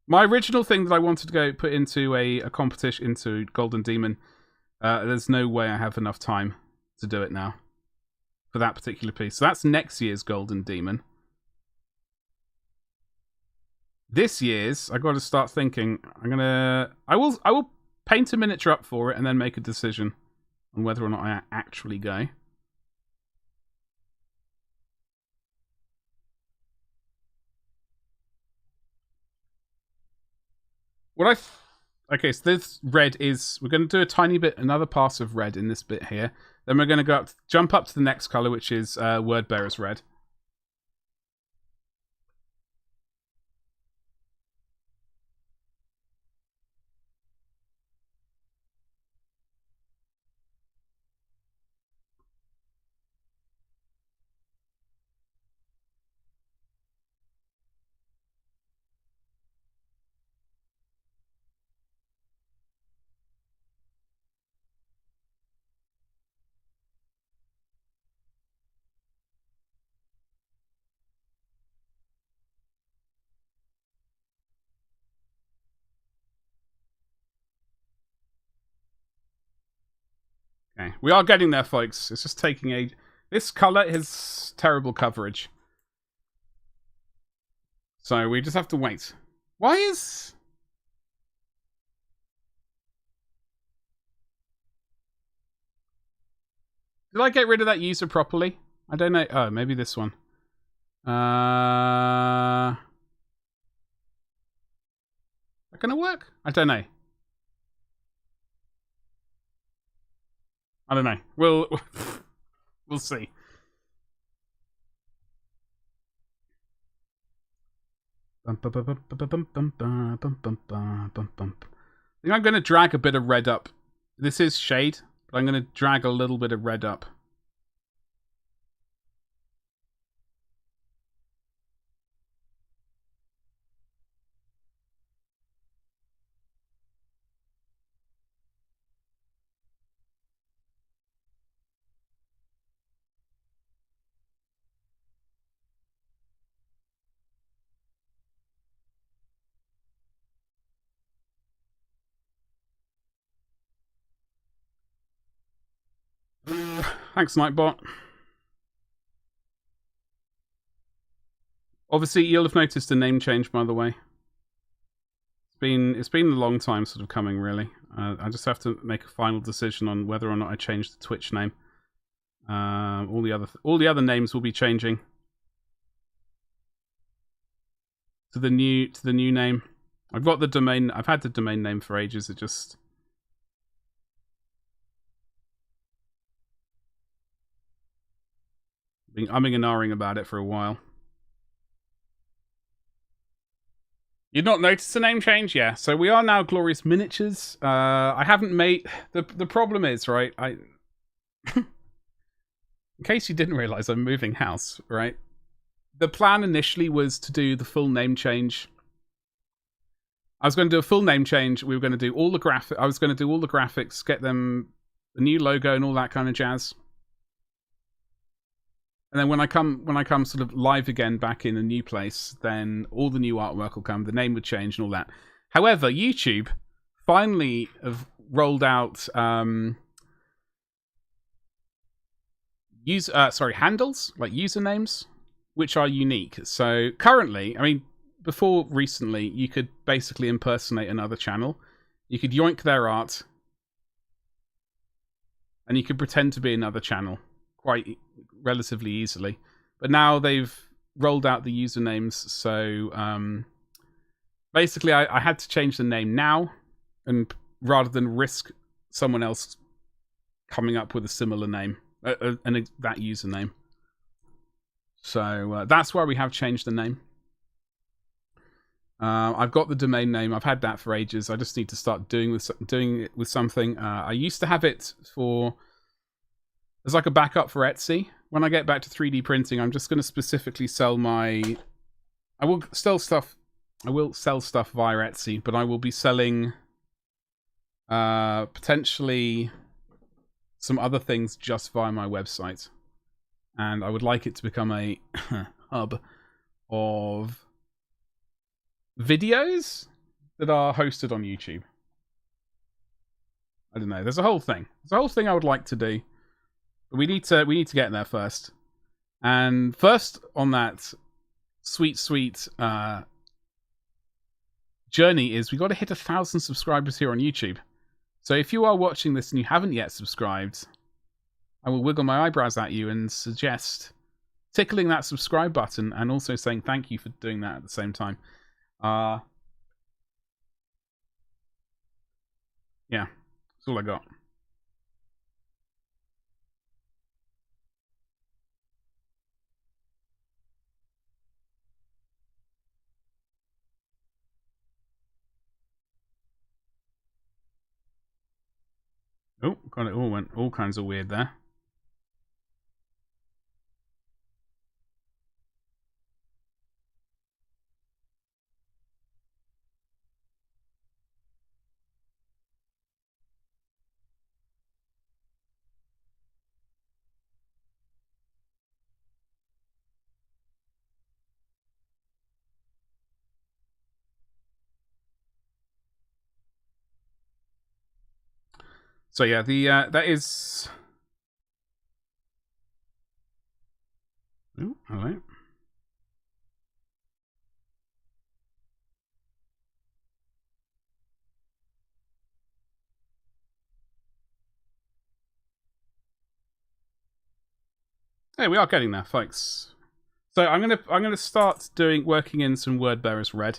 My original thing that I wanted to go put into a competition into Golden Demon. There's no way I have enough time to do it now for that particular piece. So that's next year's Golden Demon. This year's, I got to start thinking. I will paint a miniature up for it and then make a decision on whether or not I actually go. Okay, so this red is... We're going to do a tiny bit, another pass of red in this bit here. Then we're going to jump up to the next colour, which is Wordbearer's Red. Okay, we are getting there, folks. It's just taking a... This colour is terrible coverage. So we just have to wait. Why is... Did I get rid of that user properly? I don't know. Oh, maybe this one. That gonna work? I don't know. I don't know. We'll see. I think I'm going to drag a bit of red up. This is shade, but I'm going to drag a little bit of red up. Thanks, Nightbot. Obviously, you'll have noticed a name change, by the way. It's been a long time sort of coming, really. I just have to make a final decision on whether or not I change the Twitch name. All the other names will be changing to the new name. I've got the domain. I've had the domain name for ages. It just... been umming and ahhing about it for a while. You'd not noticed the name change? Yeah. So we are now Glorious Miniatures. I haven't made... The problem is, right, in case you didn't realise, I'm moving house, right? The plan initially was to do the full name change I was going to do a full name change. We were going to do all the I was going to do all the graphics, get them the new logo and all that kind of jazz. And then when I come sort of live again back in a new place, then all the new artwork will come. The name would change and all that. However, YouTube finally have rolled out handles, like usernames, which are unique. So currently, I mean, before recently, you could basically impersonate another channel. You could yoink their art, and you could pretend to be another channel quite relatively easily. But now they've rolled out the usernames, so basically I had to change the name now, and rather than risk someone else coming up with a similar name, and that username. So that's why we have changed the name. I've got the domain name. I've had that for ages. I just need to start doing it with something. I used to have it as like a backup for Etsy. When I get back to 3D printing, I'm just going to specifically sell I will sell stuff via Etsy, but I will be selling potentially some other things just via my website. And I would like it to become a hub of videos that are hosted on YouTube. I don't know. There's a whole thing. I would like to do. But we need to get there first. And first on that sweet journey is we got to hit 1,000 subscribers here on YouTube. So if you are watching this and you haven't yet subscribed, I will wiggle my eyebrows at you and suggest tickling that subscribe button and also saying thank you for doing that at the same time. Yeah, that's all I got. Oh, got it all went all kinds of weird there. So yeah, that is. Oh, all right. Hey, we are getting there, folks. So I'm gonna start working in some word bearers red.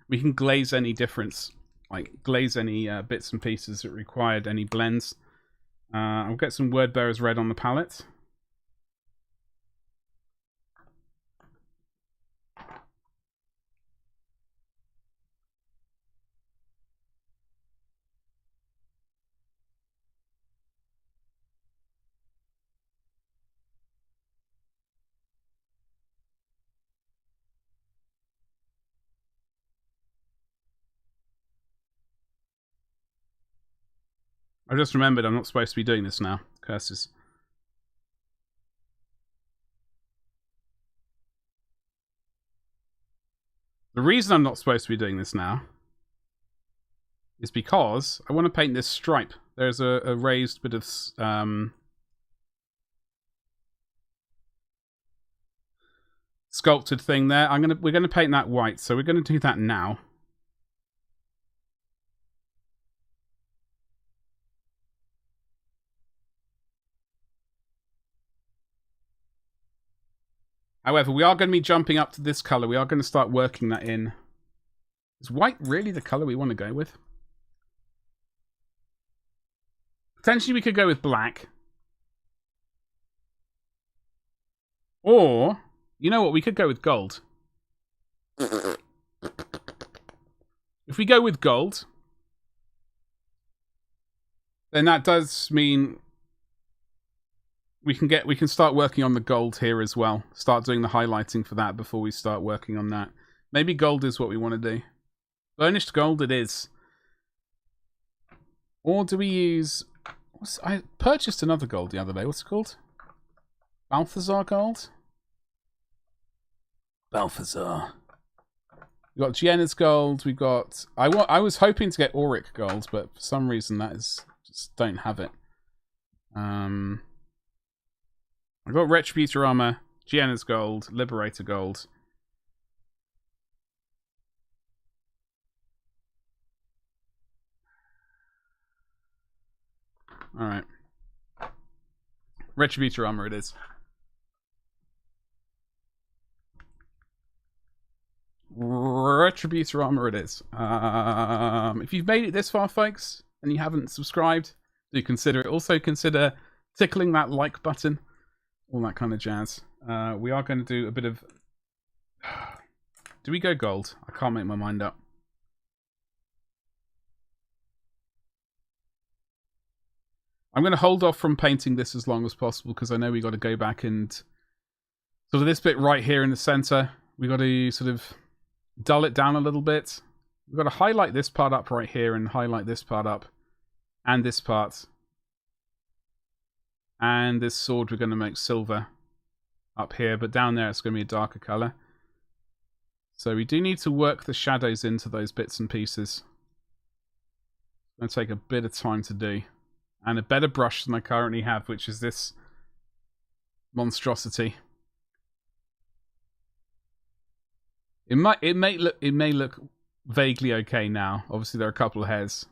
We can glaze any difference, like glaze any bits and pieces that required any blends. I'll get some word bearers red on the palette. I just remembered I'm not supposed to be doing this now. Curses. The reason I'm not supposed to be doing this now is because I want to paint this stripe. There's a raised bit of sculpted thing there. We're gonna paint that white, so we're gonna do that now. However, we are going to be jumping up to this color. We are going to start working that in. Is white really the color we want to go with? Potentially we could go with black. Or, you know what, we could go with gold. If we go with gold, then that does mean we can start working on the gold here as well. Start doing the highlighting for that before we start working on that. Maybe gold is what we want to do. Burnished gold it is. Or do we use... I purchased another gold the other day. What's it called? Balthazar gold? Balthazar. We've got Gienna's gold. We've got... I was hoping to get Auric gold, but for some reason that is... Just don't have it. I've got Retributor armor, Gienna's gold, Liberator gold. Alright. Retributor armor it is. Retributor armor it is. If you've made it this far, folks, and you haven't subscribed, do consider it. Also consider tickling that like button. All that kind of jazz. We are going to do a bit of... Do we go gold? I can't make my mind up. I'm going to hold off from painting this as long as possible because I know we got to go back and... Sort of this bit right here in the center, we got to sort of dull it down a little bit. We've got to highlight this part up right here and highlight this part up. And this part. And this sword we're going to make silver up here, but down there it's going to be a darker color. So we do need to work the shadows into those bits and pieces. It's going to take a bit of time to do. And a better brush than I currently have, which is this monstrosity. It may look vaguely okay now. Obviously there are a couple of hairs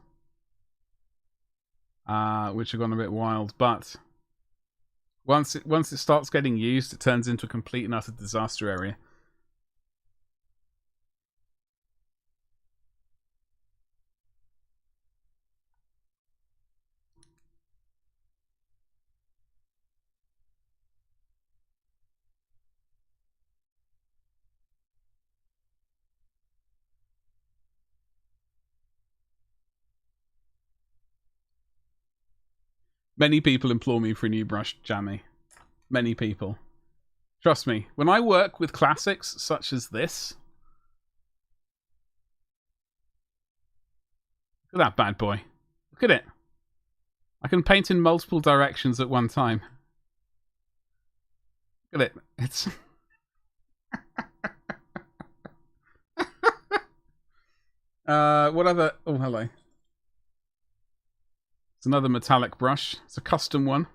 which have gone a bit wild, but once it starts getting used, it turns into a complete and utter disaster area. Many people implore me for a new brush, Jammy. Many people. Trust me, when I work with classics such as this... Look at that bad boy. Look at it. I can paint in multiple directions at one time. Look at it. It's... what other... Oh, hello. It's another metallic brush. It's a custom one.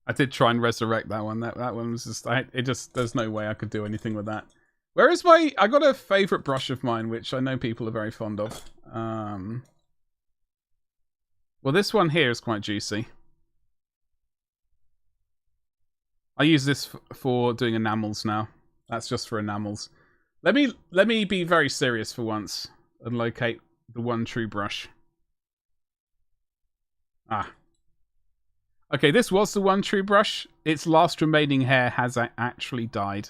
I did try and resurrect that one. That one was just... there's no way I could do anything with that. Where is my... I got a favourite brush of mine, which I know people are very fond of. Well, this one here is quite juicy. I use this for doing enamels now. That's just for enamels. Let me be very serious for once and locate the one true brush. Ah. Okay, this was the one true brush. Its last remaining hair has actually died.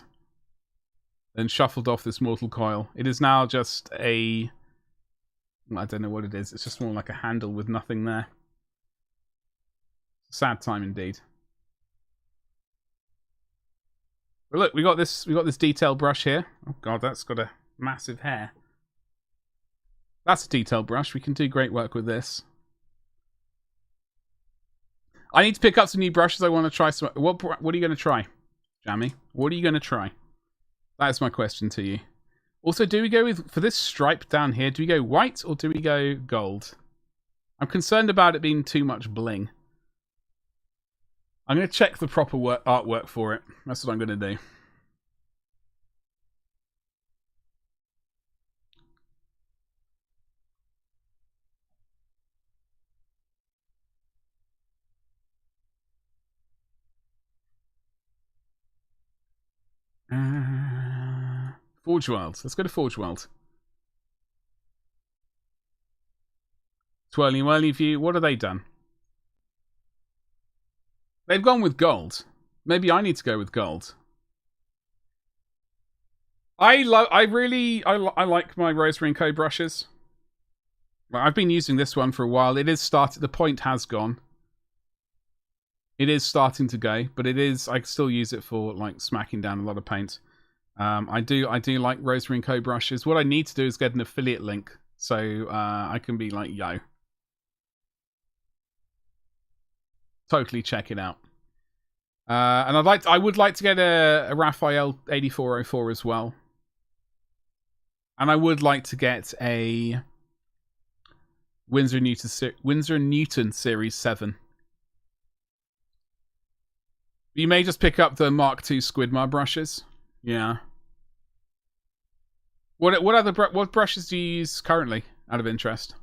Then shuffled off this mortal coil. It is now just a... I don't know what it is. It's just more like a handle with nothing there. Sad time indeed. But look, we got this detail brush here. Oh god, that's got a massive hair. That's a detail brush. We can do great work with this. I need to pick up some new brushes. I want to try some... What are you going to try, Jammy? What are you going to try? That is my question to you. Also, do we go with... For this stripe down here, do we go white or do we go gold? I'm concerned about it being too much bling. I'm going to check the proper artwork for it. That's what I'm going to do. Forgeworld. Let's go to Forgeworld. Twirly Whirly View. What have they done? They've gone with gold. Maybe I need to go with gold. I like my Rosemary & Co brushes. I've been using this one for a while. It is started. The point has gone. It is starting to go, but it is. I still use it for like smacking down a lot of paint. I do like Rosary & Co brushes. What I need to do is get an affiliate link so I can be like, yo, totally check it out. And I would like to get a Raphael 8404 as well. And I would like to get a Winsor Newton Series 7. You may just pick up the Mark II Squidmar brushes. Yeah. What brushes do you use currently, out of interest?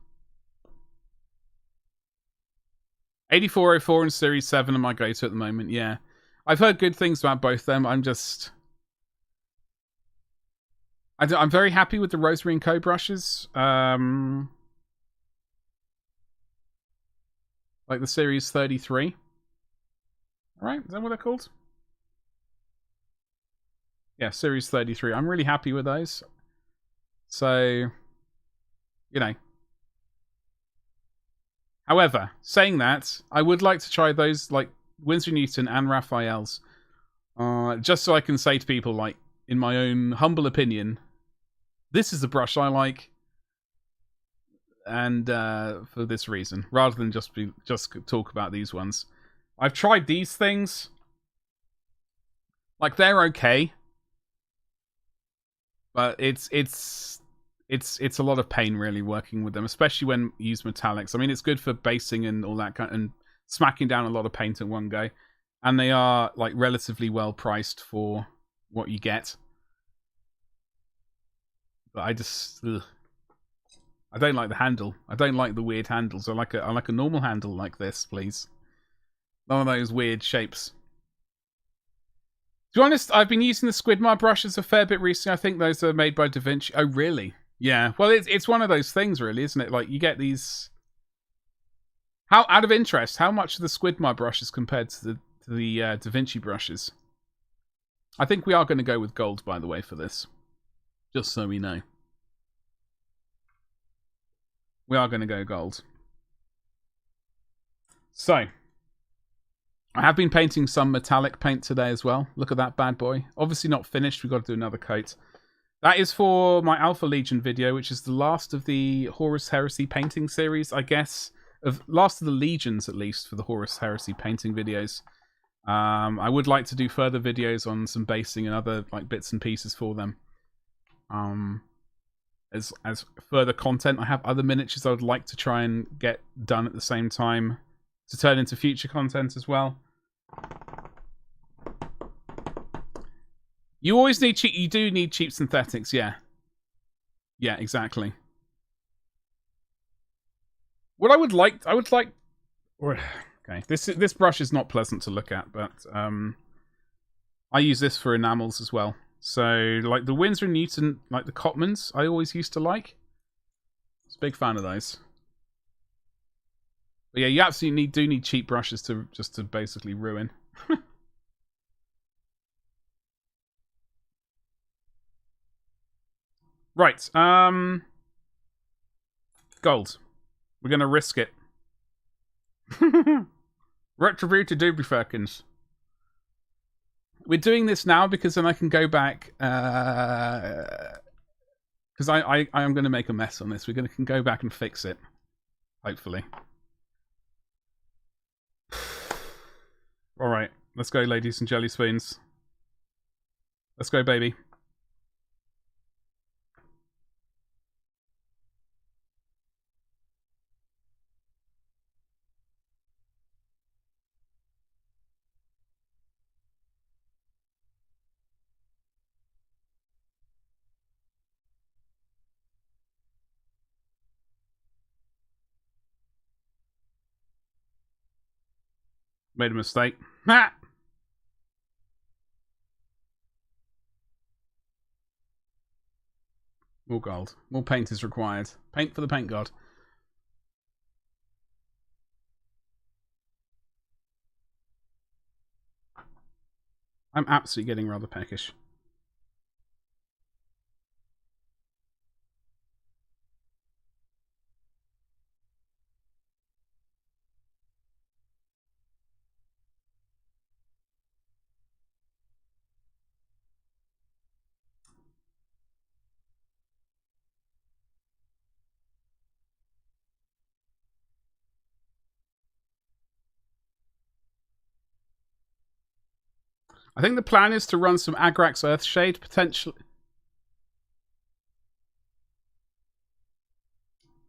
8404 and Series 7 are my go-to at the moment, yeah. I've heard good things about both of them. I'm very happy with the Rosary & Co brushes. Like the Series 33. Alright, is that what they're called? Yeah, Series 33. I'm really happy with those. So, you know. However, saying that, I would like to try those, like, Winsor Newton and Raphael's. Just so I can say to people, like, in my own humble opinion, this is the brush I like. And for this reason, rather than just talk about these ones. I've tried these things. Like, they're okay. But it's a lot of pain really working with them, especially when you use metallics. I mean, it's good for basing and all that kind and smacking down a lot of paint in one go. And they are like relatively well priced for what you get. But I don't like the handle. I don't like the weird handles. I like a normal handle like this, please. None of those weird shapes. To be honest, I've been using the Squidmar brushes a fair bit recently. I think those are made by Da Vinci. Oh, really? Yeah. Well, it's one of those things, really, isn't it? Like, you get these... How, out of interest, how much are the Squidmar brushes compared to the Da Vinci brushes? I think we are going to go with gold, by the way, for this. Just so we know. We are going to go gold. So... I have been painting some metallic paint today as well. Look at that bad boy. Obviously not finished. We've got to do another coat. That is for my Alpha Legion video, which is the last of the Horus Heresy painting series, I guess. Last of the Legions, at least, for the Horus Heresy painting videos. I would like to do further videos on some basing and other like bits and pieces for them. As further content, I have other miniatures I would like to try and get done at the same time to turn into future content as well. You always need cheap. You do need cheap synthetics, yeah. Yeah, exactly. What I would like. Okay, this brush is not pleasant to look at, but I use this for enamels as well. So, like the Winsor & Newton, like the Cotmans, I always used to like. I was a big fan of those. But yeah, you absolutely do need cheap brushes to basically ruin. Right. Gold. We're gonna risk it. Retributed Doobie-Firkins. We're doing this now because then I can go back. Because I am going to make a mess on this. Can go back and fix it. Hopefully. Alright. Let's go, ladies and jelly spoons. Let's go, baby. Made a mistake. Ha! More gold. More paint is required. Paint for the paint god. I'm absolutely getting rather peckish. I think the plan is to run some Agrax Earthshade, potentially.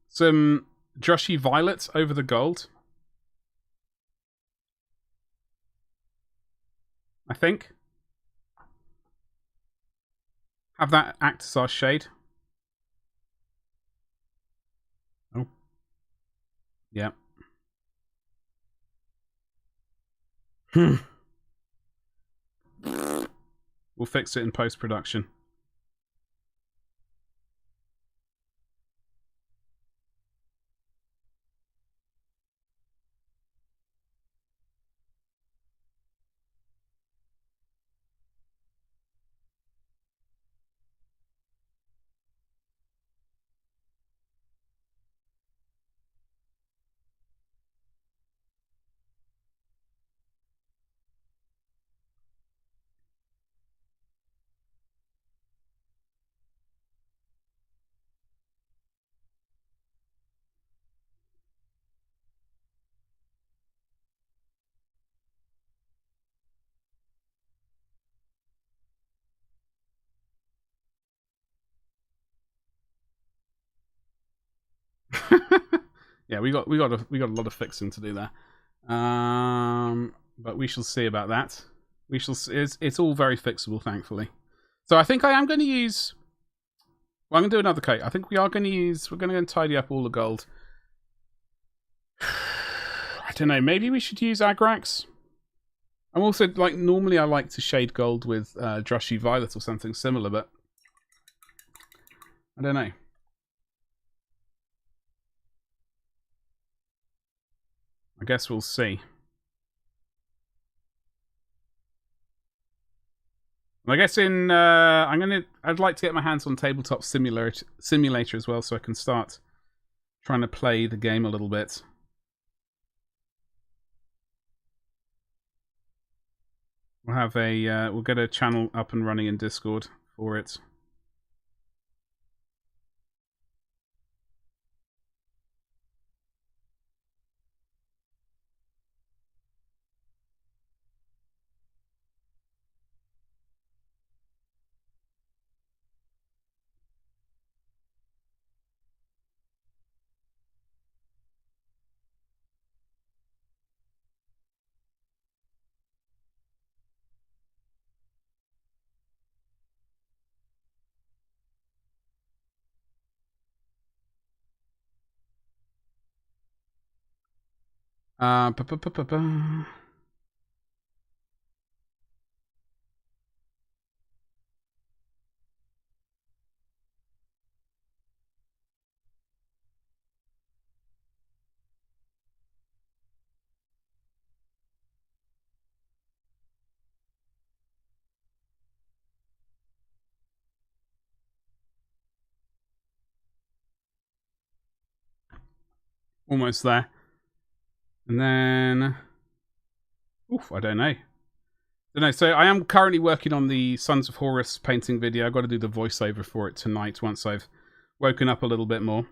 Some Drushy Violet over the gold. I think. Have that act as our shade. Oh. Yeah. We'll fix it in post-production. Yeah, we got a lot of fixing to do there. But we shall see about that. We shall see. It's all very fixable, thankfully. So I think I am going to use. Well, I'm going to do another coat. I think we are going to use. We're going to go and tidy up all the gold. I don't know. Maybe we should use Agrax. I'm also like normally I like to shade gold with Drushy Violet or something similar, but I don't know. I guess we'll see. I guess I'd like to get my hands on Tabletop Simulator as well, so I can start trying to play the game a little bit. We'll get a channel up and running in Discord for it. Almost there. And then... Oof, I don't know. So I am currently working on the Sons of Horus painting video. I've got to do the voiceover for it tonight once I've woken up a little bit more.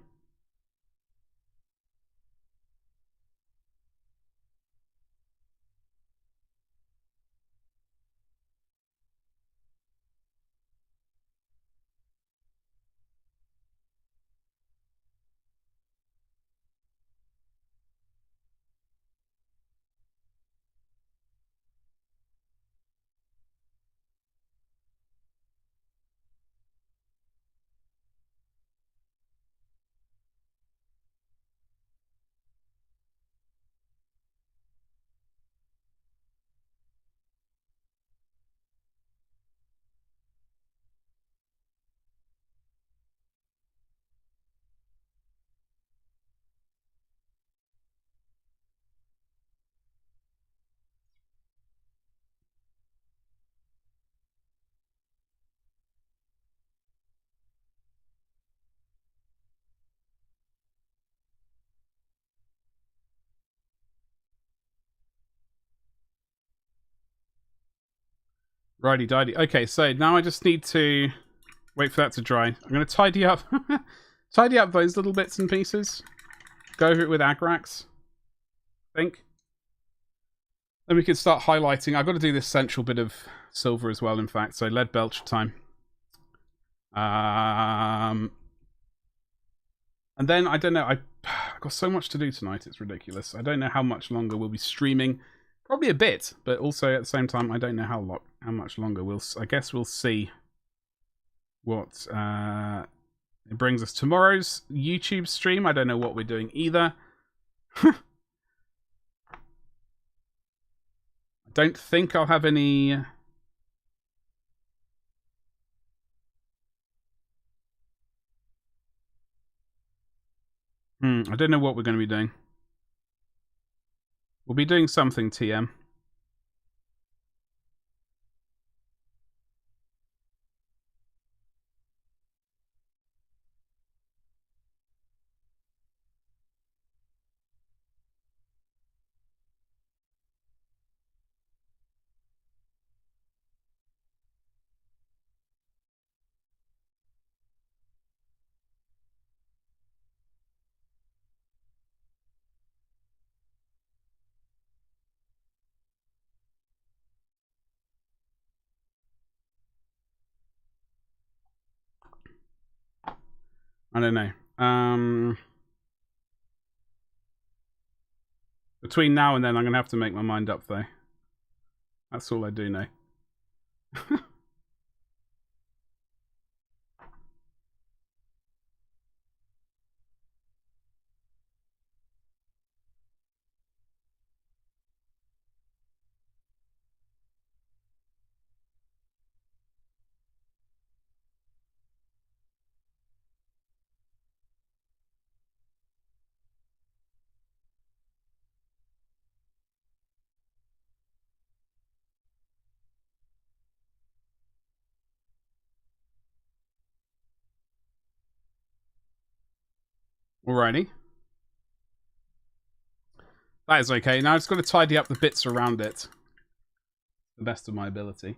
Righty-dighty. Okay, so now I just need to wait for that to dry. I'm going to tidy up tidy up those little bits and pieces. Go over it with Agrax, I think. Then we can start highlighting. I've got to do this central bit of silver as well, in fact. So lead belcher time. And then, I don't know, I've got so much to do tonight, it's ridiculous. I don't know how much longer we'll be streaming. Probably a bit, but also at the same time, I don't know how much longer. I guess we'll see what it brings us. Tomorrow's YouTube stream, I don't know what we're doing either. I don't think I'll have any... I don't know what we're going to be doing. We'll be doing something, TM. I don't know. Between now and then, I'm going to have to make my mind up, though. That's all I do know. Alrighty. That is okay. Now I've just got to tidy up the bits around it to the best of my ability.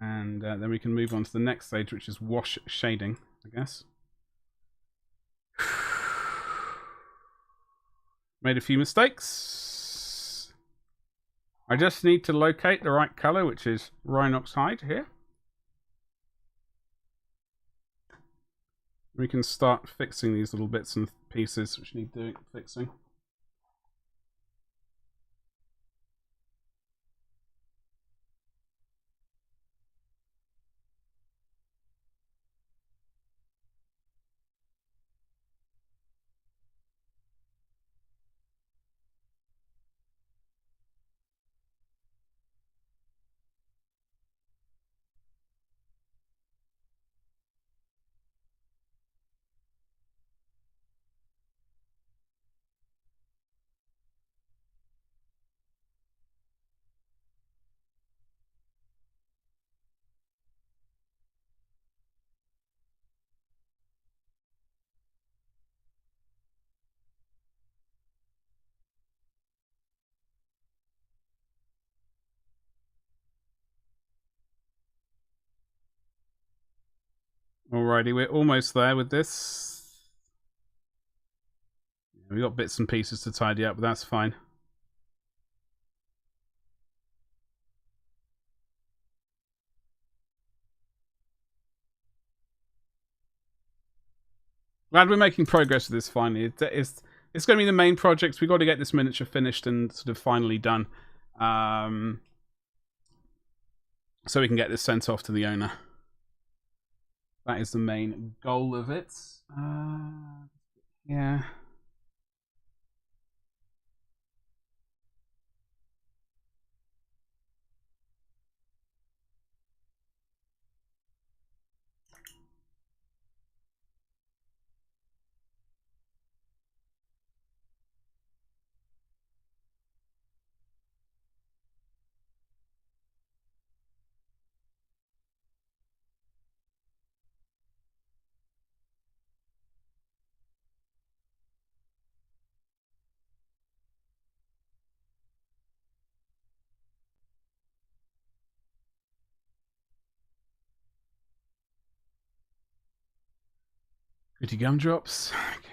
And then we can move on to the next stage, which is wash shading, I guess. Made a few mistakes. I just need to locate the right color, which is Rhinox hide here. We can start fixing these little bits and pieces which need fixing. Alrighty, we're almost there with this. We got bits and pieces to tidy up, but that's fine. Glad we're making progress with this finally. It's going to be the main project. We've got to get this miniature finished and sort of finally done. So we can get this sent off to the owner. That is the main goal of it. Yeah. Pretty gumdrops. Okay.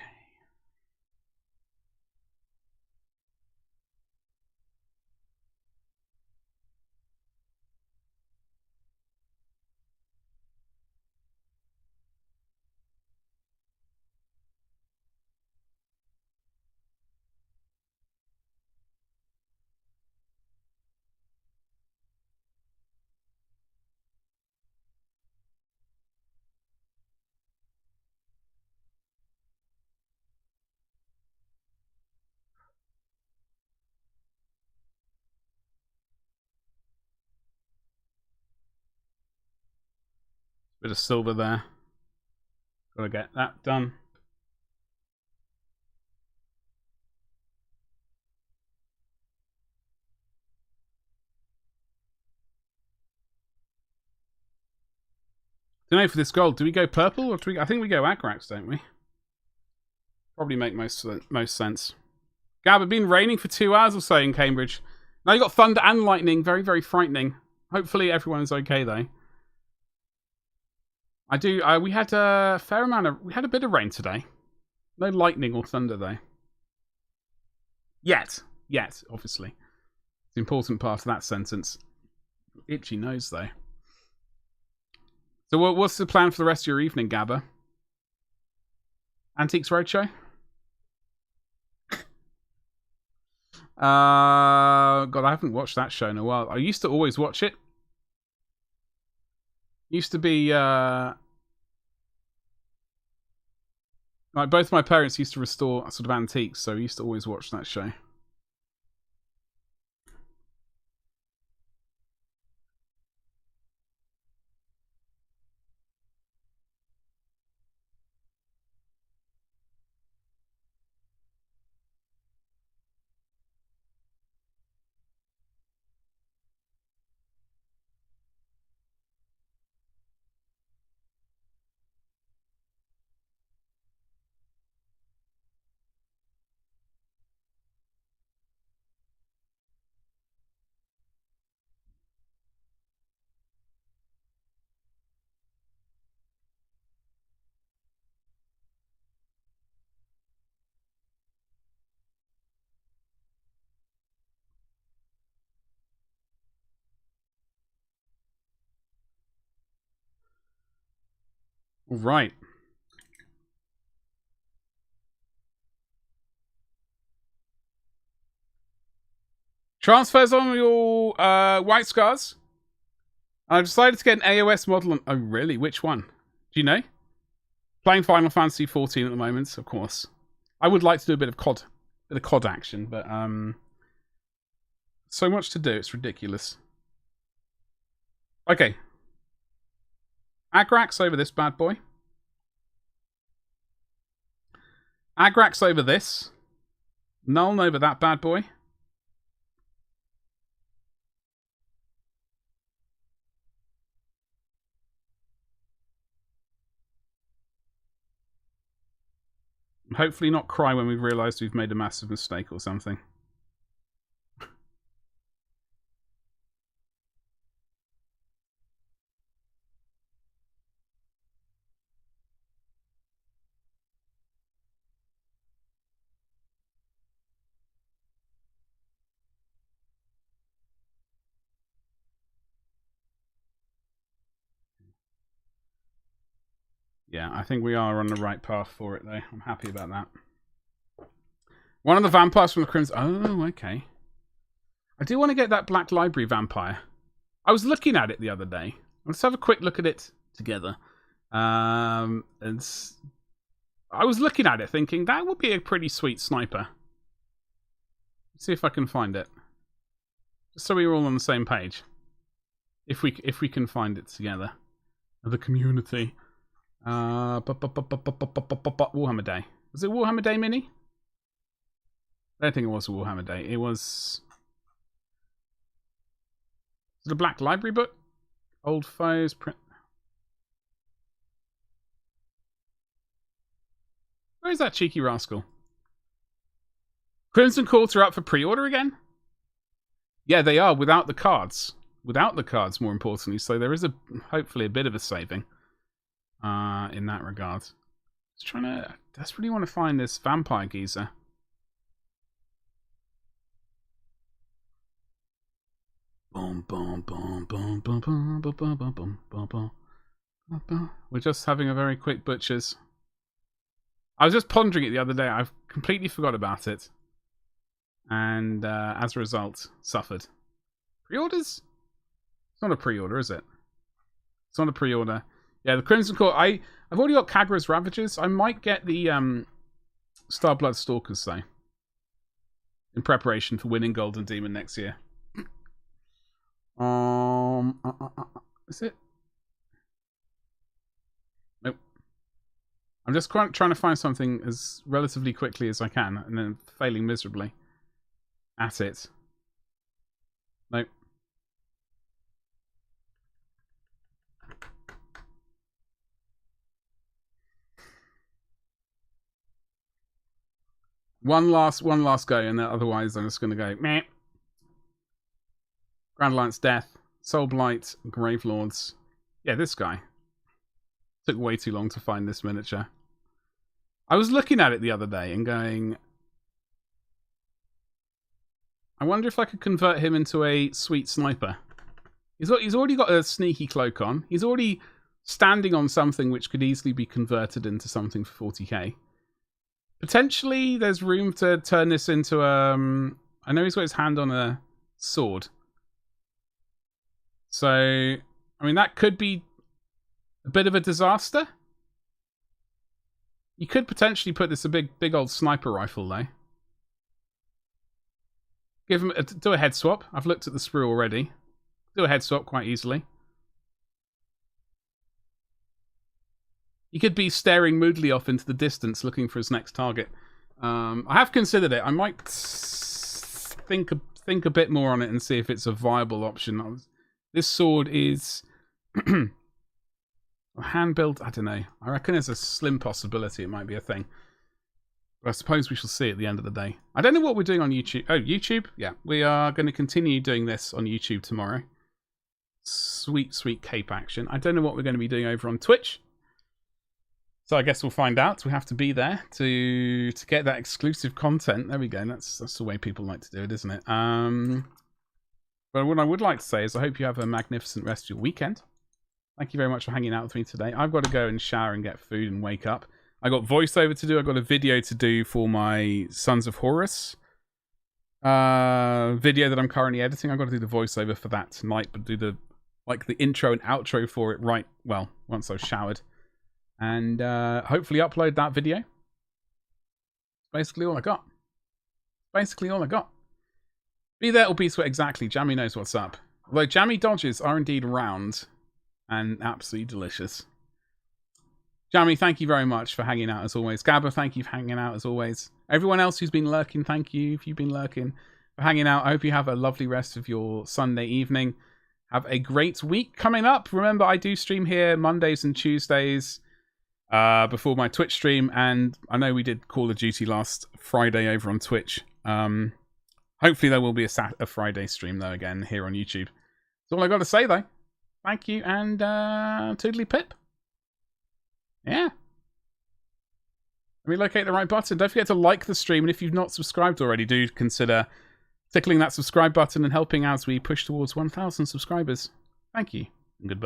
Bit of silver there. Gotta get that done. Don't know for this gold. Do we go purple or do we? I think we go Agrax, don't we? Probably make most sense. Gab, it's been raining for 2 hours or so in Cambridge. Now you got thunder and lightning. Very, very frightening. Hopefully everyone is okay though. I do. We had a fair amount of. We had a bit of rain today. No lightning or thunder though. Yet, obviously, it's the important part of that sentence. Itchy nose though. So what's the plan for the rest of your evening, Gabba? Antiques Roadshow? God, I haven't watched that show in a while. I used to always watch it. Used to be like both my parents used to restore sort of antiques, so I used to always watch that show. Right. Transfers on your white scars. I've decided to get an AOS model on... Oh, really? Which one? Do you know? Playing Final Fantasy 14 at the moment, of course. I would like to do a bit of COD action, but so much to do, it's ridiculous. Okay. Agrax over this bad boy. Agrax over this. Nuln over that bad boy. Hopefully not cry when we've realised we've made a massive mistake or something. Yeah, I think we are on the right path for it, though. I'm happy about that. One of the vampires from the Crimson... Oh, okay. I do want to get that Black Library vampire. I was looking at it the other day. Let's have a quick look at it together. And I was looking at it thinking, that would be a pretty sweet sniper. Let's see if I can find it. Just so we're all on the same page. If we can find it together. The community. Warhammer Day. Was it Warhammer Day Mini? I don't think it was a Warhammer Day. It was... Is it a Black Library book? Old Foes... Where is that cheeky rascal? Crimson Court are up for pre-order again? Yeah, they are, without the cards. Without the cards, more importantly. So there is hopefully a bit of a saving. In that regard. I desperately want to find this vampire geezer. We're just having a very quick butcher's. I was just pondering it the other day. I've completely forgot about it. And as a result, suffered. Pre-orders? It's not a pre-order, is it? It's not a pre-order. Yeah, the Crimson Court. I've already got Kagra's Ravagers. I might get the Starblood Stalkers, though. In preparation for winning Golden Demon next year. Is it? I'm just trying to find something as relatively quickly as I can, and then failing miserably at it. Nope. One last go, and then otherwise I'm just going to go meh. Grand Alliance Death, Soul Blight, Grave Lords. Yeah, this guy. Took way too long to find this miniature. I was looking at it the other day and going, I wonder if I could convert him into a sweet sniper. He's already got a sneaky cloak on. He's already standing on something which could easily be converted into something for 40k. Potentially, there's room to turn this into a... I know he's got his hand on a sword. So, I mean, that could be a bit of a disaster. You could potentially put this a big old sniper rifle, though. Give him do a head swap. I've looked at the sprue already. Do a head swap quite easily. He could be staring moodily off into the distance, looking for his next target. I have considered it. I might think a bit more on it and see if it's a viable option. This sword is hand built. I don't know. I reckon there's a slim possibility it might be a thing. But I suppose we shall see at the end of the day. I don't know what we're doing on YouTube. Oh, YouTube? Yeah, we are going to continue doing this on YouTube tomorrow. Sweet, sweet cape action. I don't know what we're going to be doing over on Twitch. So I guess we'll find out. We have to be there to get that exclusive content. There we go. That's the way people like to do it, isn't it? But what I would like to say is I hope you have a magnificent rest of your weekend. Thank you very much for hanging out with me today. I've got to go and shower and get food and wake up. I got voiceover to do. I got a video to do for my Sons of Horus video that I'm currently editing. I've got to do the voiceover for that tonight, but do the intro and outro for it once I've showered. And hopefully upload that video. Basically all I got. Be there or be sweat exactly. Jammy knows what's up. Although jammy dodges are indeed round and absolutely delicious. Jammy, thank you very much for hanging out as always. Gabba, thank you for hanging out as always. Everyone else who's been lurking, thank you if you've been lurking for hanging out. I hope you have a lovely rest of your Sunday evening. Have a great week coming up. Remember, I do stream here Mondays and Tuesdays before my Twitch stream, and I know we did Call of Duty last Friday over on Twitch. Hopefully there will be a Friday stream though again here on YouTube. That's all I got to say though. Thank you and toodly pip. Yeah. Let me locate the right button. Don't forget to like the stream, and if you've not subscribed already, do consider tickling that subscribe button and helping as we push towards 1,000 subscribers. Thank you and goodbye.